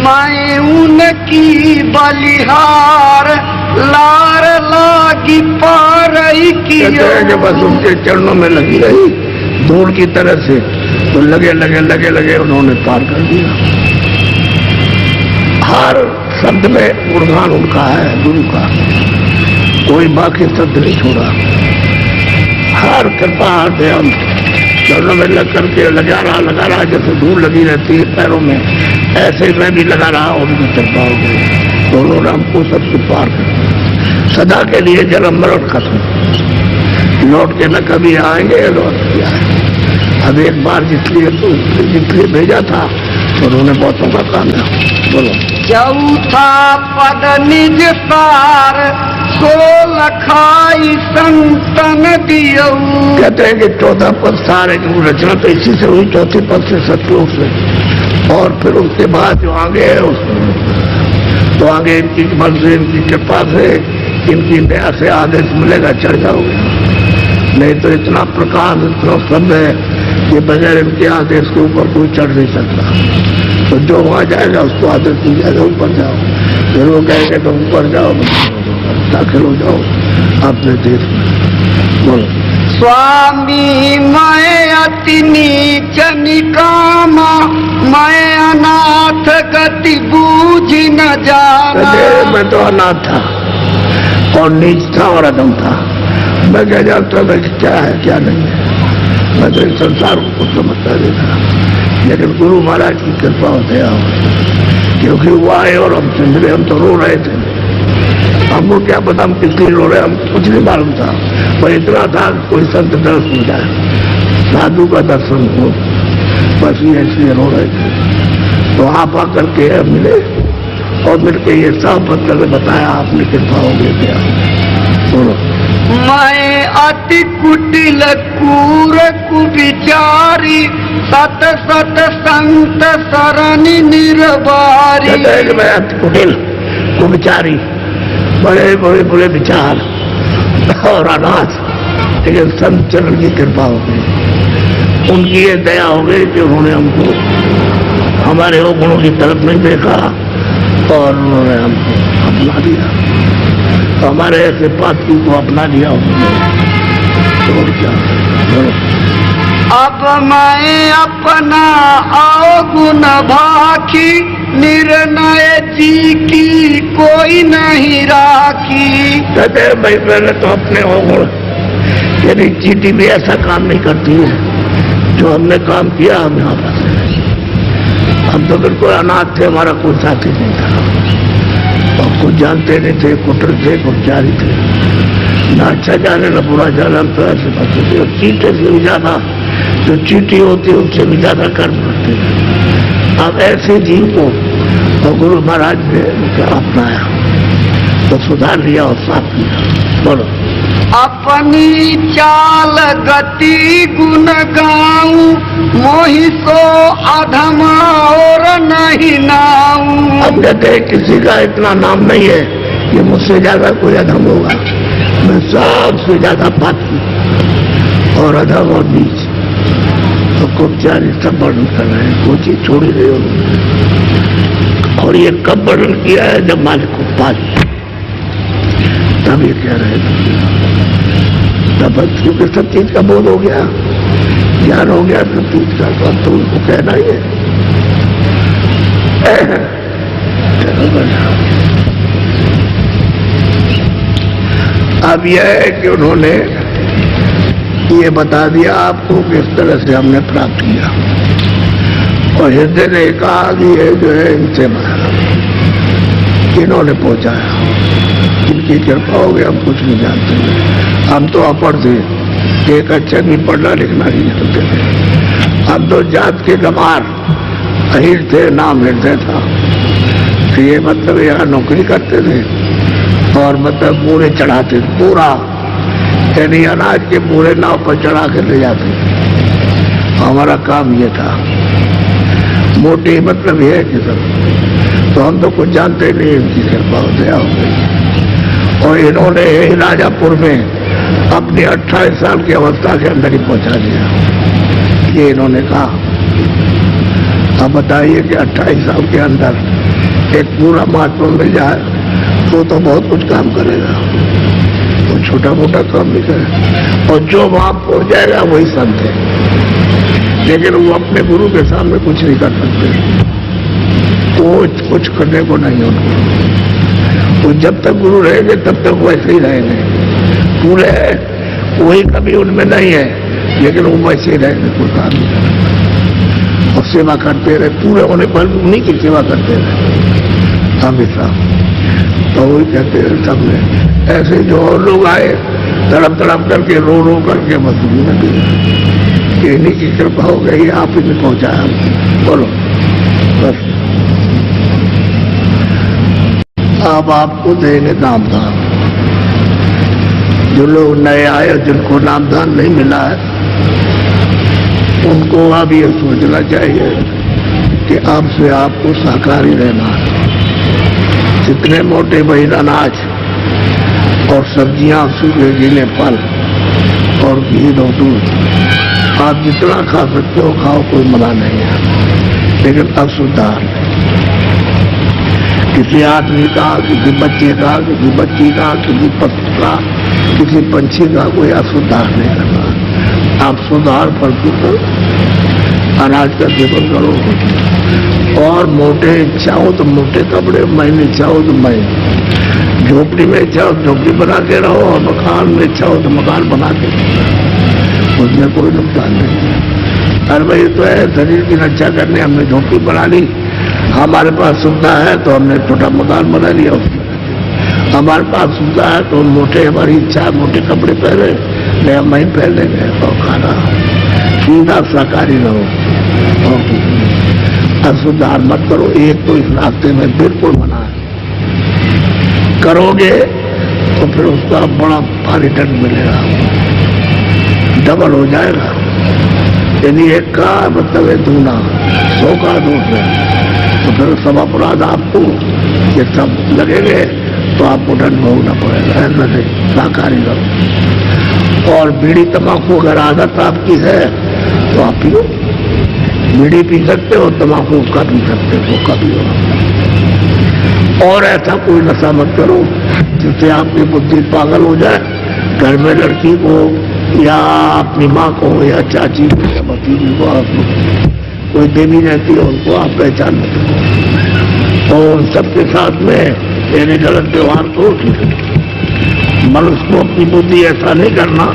मैं उनकी बलिहार लार लागी पारई की, बस उनके चरणों में लगी रही धूल की तरह से, तो लगे लगे लगे लगे उन्होंने पार कर दिया। हर शब्द में गुणगान उनका है, गुरु का, कोई बाकी शब्द नहीं छोड़ा। हर कृपा हर दया चरणों में लग करके लगा रहा, जैसे धूल लगी रहती है पैरों में, ऐसे ही मैं भी लगा रहा, उनकी कृपा हो गई। तो उन्होंने हमको सबसे पार कर सदा के लिए जन्म मरण खत्म, लौट के न कभी आएंगे लौट के आएंगे। अब एक बार जिसलिए भेजा था तो उन्होंने बहुतों का काम किया। बोलो। चौथा पद निज सार सो लखाई संतन दियो। कहते हैं कि 14 पद सारे की रचना तो इसी से हुई, चौथे पद से सतलोक से, और फिर उसके बाद जो आगे है उसमें तो आगे इनकी बल से, इनकी कृपा से, इनकी दया से आदेश मिलेगा, चढ़ जाओगे। नहीं तो इतना प्रकाश इतना शब्द है कि बगैर इनके आदेश के ऊपर कोई चढ़ नहीं सकता। तो जो वहां जाएगा उसको आदेश मिल जाएगा, ऊपर जाओ। फिर वो कहेंगे तो ऊपर जाओ, दाखिल हो जाओ अपने देश में। बोलो। स्वामी मैं अति नीच निकामा, मैं अनाथ गति बूझ न जाना। मैं तो अनाथ था और नीच था और अधम था, मैं क्या जानता था कि क्या है क्या नहीं है, मैं तो इस संसार को कुछ समझता नहीं था। लेकिन गुरु महाराज की कृपा होते हैं, क्योंकि वो आए और हम सुन रहे, हम तो रो रहे थे, हमको क्या पता हम किस लिए रो रहे, हम कुछ नहीं मालूम था, पर इतना था कोई संत दर्शन हो जाए, साधु का दर्शन हो, बस ये ऐसे रो रहे थे। तो आप आकर के मिले और मिलकर ये सब मतलब बताया, आपने कृपा हो गई क्या। बोलो। मैं अति कुटिल कूर कुविचारी, सत सत संत सरनि निर्वारी। मैं अति कुटिल कुविचारी, बड़े बड़े बुरे विचार और अनाथ, लेकिन संत चरण की कृपा हो गई, उनकी ये दया हो गई कि उन्होंने हमको हमारे वो गुणों की तरफ नहीं देखा और उन्होंने हमको अपना दिया, तो हमारे ऐसे पात्री को अपना लिया उन्होंने। तो क्या अब मैं अपना अवगुण भाखी, निर्णय जी की कोई नहीं राखी। कहते हैं भाई मैंने तो अपने अवगुण, यदि चीटी भी ऐसा काम नहीं करती है जो हमने काम किया, हम यहाँ पर हम तो बिल्कुल अनाथ थे, हमारा कोई साथी नहीं था, और कुछ जानते नहीं थे, कुटर थे, कुचारी थे, न अच्छा जाने न बुरा जाने, हम तो ऐसे बच्चे थे। और चीटे से भी ज्यादा जो चीटी होती है उससे भी ज्यादा कर्म करते हैं। अब ऐसे जीव को तो गुरु महाराज ने अपनाया, तो सुधार लिया और साफ किया। बोलो। अपनी चाल गति गुण गाऊं, मोहि सो अधम और नहीं नाऊं। अब कहते हैं किसी का इतना नाम नहीं है कि मुझसे ज्यादा कोई अधम होगा, मैं सबसे ज्यादा पापी और अधम और नीच। तो कुचारी सब वर्णन कर रहे हैं, कोई चीज छोड़ी नहीं उन्होंने। और ये कब वर्णन किया है, जब मालिक को पा लिया। तब ये कह रहे थे, तब क्योंकि सब चीज का बोध हो गया, ज्ञान हो गया सब चीज का, तो अब तो उनको कहना ही है। अब यह है कि उन्होंने ये बता दिया आपको किस तरह से हमने प्राप्त किया, और हृदय ने कहा कि ये जो है इनसे इन्होंने पहुंचाया, इनकी कृपा हो गई, हम कुछ नहीं जानते। हम तो अपढ़ थे, एक अच्छा नहीं पढ़ना लिखना नहीं जानते थे, हम तो जात के गमार अहिर थे, नाम हृदय था। तो ये मतलब यहाँ नौकरी करते थे और मतलब पूरे चढ़ाते थे, पूरा यानी अनाज के पूरे नाव पर चढ़ा कर ले जाते। हमारा काम ये था, मोटी मतलब ये है कि सब, तो हम तो कुछ जानते नहीं, इनकी कृपा दया हो गई। और इन्होंने राजापुर में अपनी 28 साल की अवस्था के अंदर ही पहुंचा दिया, ये इन्होंने कहा। अब बताइए कि 28 साल के अंदर एक पूरा महात्मा मिल जाए तो बहुत कुछ काम करेगा, वो छोटा मोटा काम नहीं करे। और जो वहां पहुंच जाएगा वही संत है, लेकिन वो अपने गुरु के सामने कुछ नहीं कर सकते, कुछ करने को नहीं उनको। वो जब तक गुरु रहेंगे तब तक वैसे ही रहेंगे, पूरे वही कभी उनमें नहीं है, लेकिन वो वैसे ही रहेंगे, कोई काम नहीं करेगा। और सेवा करते रहे, पूरे होने पर उन्हीं की सेवा करते रहे हमेशा। तो वही कहते रहे सबने, ऐसे जो और लोग आए तड़प तड़प करके रो करके मजदूरी में दिए, इन्हीं की कृपा हो गई, आप ही में पहुंचाया। बोलो बस, अब आपको देंगे नामदान। जो लोग नए आए, जिनको नामदान नहीं मिला है, उनको अब ये सोचना चाहिए कि अब से आपको शाकाहारी रहना है। जितने मोटे महीन अनाज और सब्जियां, सूखे गीले फल और घी और दूध, आप जितना खा सकते हो खाओ, कोई मना नहीं है, लेकिन अब सुधार किसी आदमी का, किसी बच्चे का, किसी बच्ची का, किसी पशु का, किसी पंछी का कोई असुधार नहीं करना। आप सुधार फल अनाज का सेवन करो, और मोटे इच्छा हो तो मोटे कपड़े, महीन इच्छा हो तो महीन, झोपड़ी में इच्छा हो झोपड़ी बना के रहो, और मकान में इच्छा हो तो मकान बना के, उसमें कोई नुकसान नहीं। हर भाई तो है, शरीर की रक्षा करने हमने झोपड़ी बना ली, हमारे पास सुविधा है तो हमने छोटा मकान बना लिया, हमारे पास सुविधा है तो मोटे, हमारी इच्छा है मोटे कपड़े पहने, नया महीन पहन लेंगे और खाना सीधा शाकाहारी रहो, और असुधार मत करो। एक तो इस रास्ते में बिल्कुल मना है, करोगे तो फिर उसका बड़ा रिटर्न मिलेगा, डबल हो जाएगा। यदि एक का मतलब है दूना, 100 का दोष है, तो फिर सब अपराध आपको ये सब लगेंगे, तो आपको दंड भोगना पड़ेगा। ऐसा नहीं, शाकाहारी रहो। और बीड़ी तम्बाकू अगर आदत आपकी है तो आप पियो, बीड़ी पी सकते हो, तम्बाकू उसका पी सकते हो, उसका पियो। और ऐसा कोई नशा मत करो जिससे आपकी बुद्धि पागल हो जाए। घर में लड़की को या अपनी माँ को या चाची को या भतीजी को आप कोई देवी रहती है, उनको आप पहचान नहीं सकते, और उन सबके साथ में यानी गलत व्यवहार तो मनुष्य को अपनी बुद्धि ऐसा नहीं करना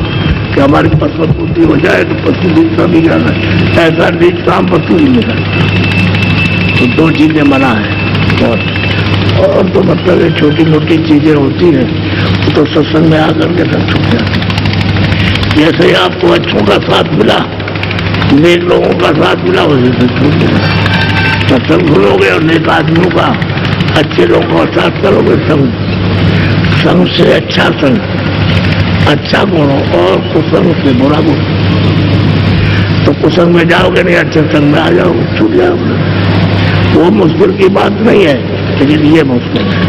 कि हमारी पशु बुद्धि हो जाए तो पशु बीज का भी जाना, ऐसा बीज काम पशु ही नहीं करता। तो 2 चीजें मना है, और तो मतलब ये छोटी मोटी चीजें होती हैं तो सत्संग में आकर के सब छूट जाती है। जैसे ही आपको अच्छों का साथ मिला, नेक लोगों का साथ मिला, वैसे से छूट गया। सत्संग भूलोगे और नेक आदमियों का, अच्छे लोगों का साथ करोगे, संग से अच्छा संग, अच्छा गुण और कुसंग से बुरा गुण। तो कुसंग में जाओगे नहीं, अच्छे संग में आ जाओगे, छूट जाओगे। वो मुश्किल की बात नहीं है, लेकिन ये मुश्किल है,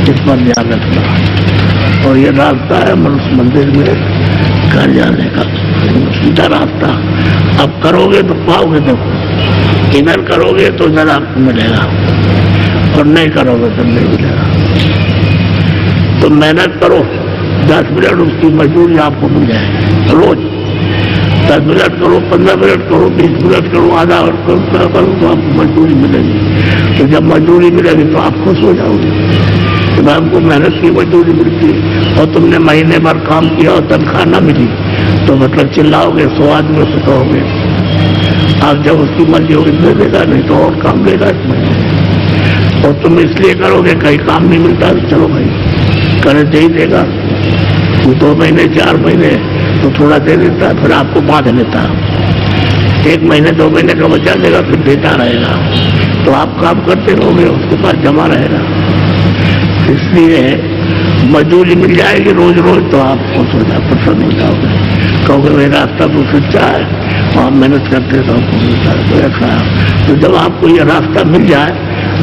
इस पर ध्यान रखना। और ये रास्ता है मनुष्य मंदिर में घर जाने का, सीधा रास्ता। अब करोगे तो पाओगे, देखो इधर करोगे तो इधर आपको मिलेगा, और नहीं करोगे तो नहीं मिलेगा। तो मेहनत करो, 10 मिनट उसकी मजदूरी आपको मिल जाए रोज। 10 मिनट करो, 15 मिनट करो, 20 मिनट करो, आधा घंटा करो, तो आपको मजदूरी मिलेगी। तो जब मजदूरी मिलेगी तो आप खुश हो जाओगे कि भाई हमको मेहनत की मजदूरी मिलती है। और तुमने महीने भर काम किया और तनख्वाह ना मिली तो मतलब चिल्लाओगे, 100 आदमियों से कहोगे। आप जब उसकी मर्जी होगी दे देगा, नहीं तो और काम लेगा इसमें। और तुम इसलिए करोगे कहीं काम नहीं मिलता, चलो भाई करे दे ही देगा। 2 महीने 4 महीने तो थोड़ा दे देता है, फिर आपको बांध लेता। 1 महीने 2 महीने का बचा देगा, फिर देता रहेगा। तो आप काम करते रहोगे, उसके पास जमा रहेगा। इसलिए मजदूरी मिल जाएगी रोज रोज तो आप खुश हो जाओ, प्रसन्न हो जाओगे, कहोगे मेरा रास्ता तो सच्चा है और आप मेहनत करते तो आपको मिलता है। तो ऐसा तो जब आपको ये रास्ता मिल जाए,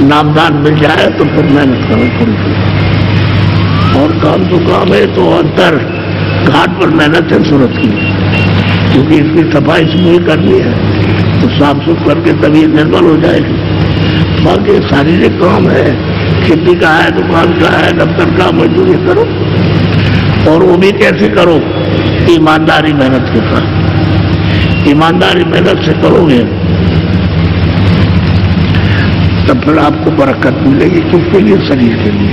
नामदान मिल जाए, तो फिर मेहनत करो थोड़ी सी। और काम तो काम है, तो अंतर घाट पर मेहनत है सूरत की, क्योंकि इसकी सफाई इसमें करनी है, तो साफ सुथ करके तभी निर्मल हो जाएगी। बाकी शारीरिक काम है, खेती का है, दुकान का है, दफ्तर का, मजदूरी करो। और वो भी कैसे करो? ईमानदारी मेहनत के साथ। ईमानदारी मेहनत से करोगे तब फिर आपको बरकत मिलेगी। किसके लिए? शरीर के लिए।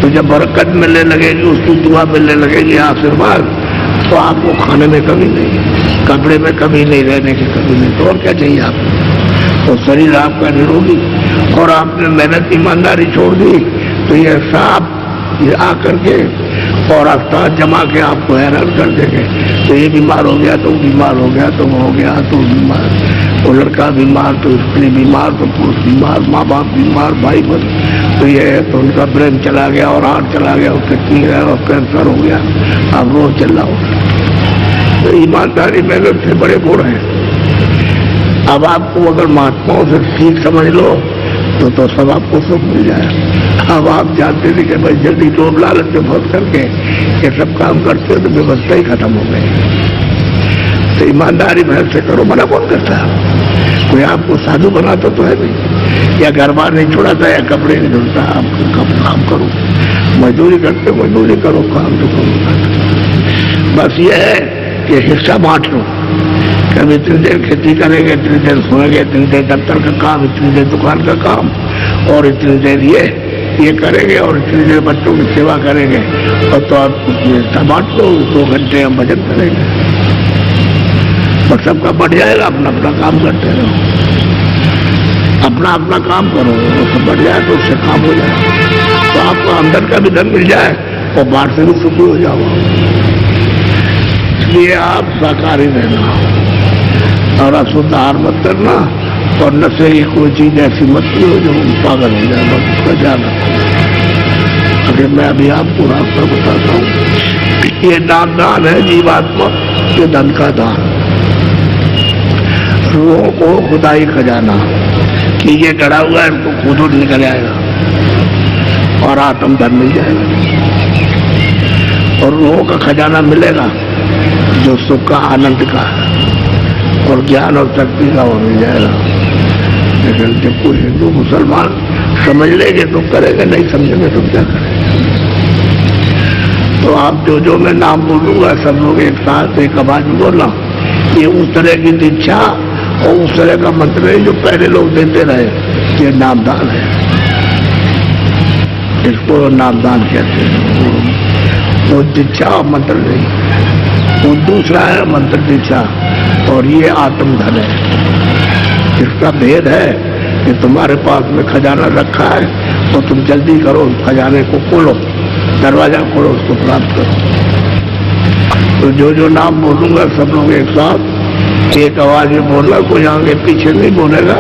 तो जब बरकत मिलने लगेगी, उसकी दुआ मिलने लगेगी, आशीर्वाद, तो आपको खाने में कमी नहीं, कपड़े में कमी नहीं, रहने की कमी नहीं, तो और क्या चाहिए आपको? तो शरीर आपका निरोगी। और आपने मेहनत ईमानदारी छोड़ दी तो ये सांप ये आकर के और अवतार जमा के आपको हैरान कर देंगे। तो ये बीमार हो गया, तो बीमार हो गया, तो वो हो गया, तो बीमार, वो लड़का बीमार, तो स्त्री बीमार, तो पुरुष बीमार, माँ बाप बीमार, भाई बहन, तो ये है, तो उनका ब्रेन चला गया और हार्ट चला गया और किडनी है और कैंसर हो गया। आप रोज चिल्ला हो। तो ईमानदारी मेहनत से बड़े गुण हैं। अब आपको अगर महात्माओं से सीख समझ लो तो सब आपको सुख मिल जाए। अब आप जानते थे कि भाई जल्दी लोभ लालच में फंस करके ये सब काम करते हो तो व्यवस्था ही खत्म हो गई। तो ईमानदारी मेहनत से करो, मना कौन करता है? कोई आपको साधु बनाता तो है नहीं, या घर बार नहीं छोड़ाता, या कपड़े नहीं धुलता। आप काम करो, मजदूरी करते मजदूरी करो, काम तो करो। बस ये है कि हिस्सा बांट लो। कभी इतनी देर खेती करेंगे, इतनी देर सोएंगे, इतनी देर दफ्तर का काम, इतनी देर दुकान का काम, और इतनी देर ये करेंगे, और इतनी देर बच्चों की सेवा करेंगे। और तो आप हिस्सा बांट लो, 2 घंटे हम भजन करेंगे, और सबका बढ़ जाएगा। अपना अपना काम करते रहो, अपना अपना काम करो, वो सब बढ़ जाए तो उससे काम हो जाए, तो आपको अंदर का भी धन मिल जाए और बाहर से भी सुखी हो जाओ। इसलिए आप शाकाहारी रहना और अशुद्ध आहार मत करना, और नशे की कोई चीज ऐसी मत पियो जो पागल हो जाए, बस उसका ध्यान रखो। अगर मैं अभी आपको रास्ता बताता हूँ, ये दान है जीवात्मा के धन का दान। रूहों को खुदाई खजाना कि ये गड़ा हुआ है, इनको खुद निकल आएगा और आत्म धन मिल जाएगा। और रूहों का खजाना मिलेगा जो सुख का, आनंद का है, और ज्ञान और शक्ति का वो मिल जाएगा। लेकिन जब कोई हिंदू मुसलमान समझ लेंगे तो करेंगे, नहीं समझेंगे तो क्या करेंगे? तो आप जो मैं नाम बोलूंगा सब लोग एक साथ एक आवाज में बोलना। ये उस तरह की दीक्षा और उस तरह का मंत्र है जो पहले लोग देते रहे, ये नामदान है, इसको नामदान कहते हैं। वो दीक्षा और मंत्र नहीं, वो दूसरा है मंत्र दीक्षा, और ये आत्मधन है। इसका भेद है कि तुम्हारे पास में खजाना रखा है तो तुम जल्दी करो, खजाने को खोलो, दरवाजा खोलो, उसको प्राप्त करो। तो जो नाम बोलूंगा सब लोग एक साथ एक आवाज में बोलना, कोई आगे पीछे नहीं बोलेगा,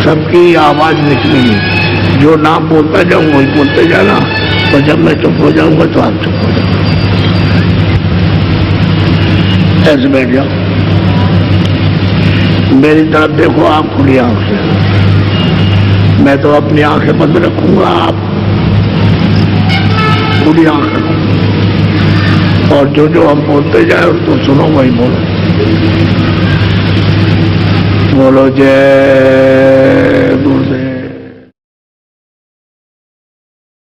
सबकी आवाज निकलेगी। जो नाम बोलता जाऊँ वही बोलते जाना, और जब मैं चुप हो जाऊंगा तो आप चुप हो जाओ, ऐसे बैठ जाओ। मेरी तरफ देखो, आप खुली आंख से, मैं तो अपनी आंखें बंद रखूंगा, आप खुली आंख रखो, और जो हम बोलते जाए उसको सुनो, वही बोलो। बोलो जय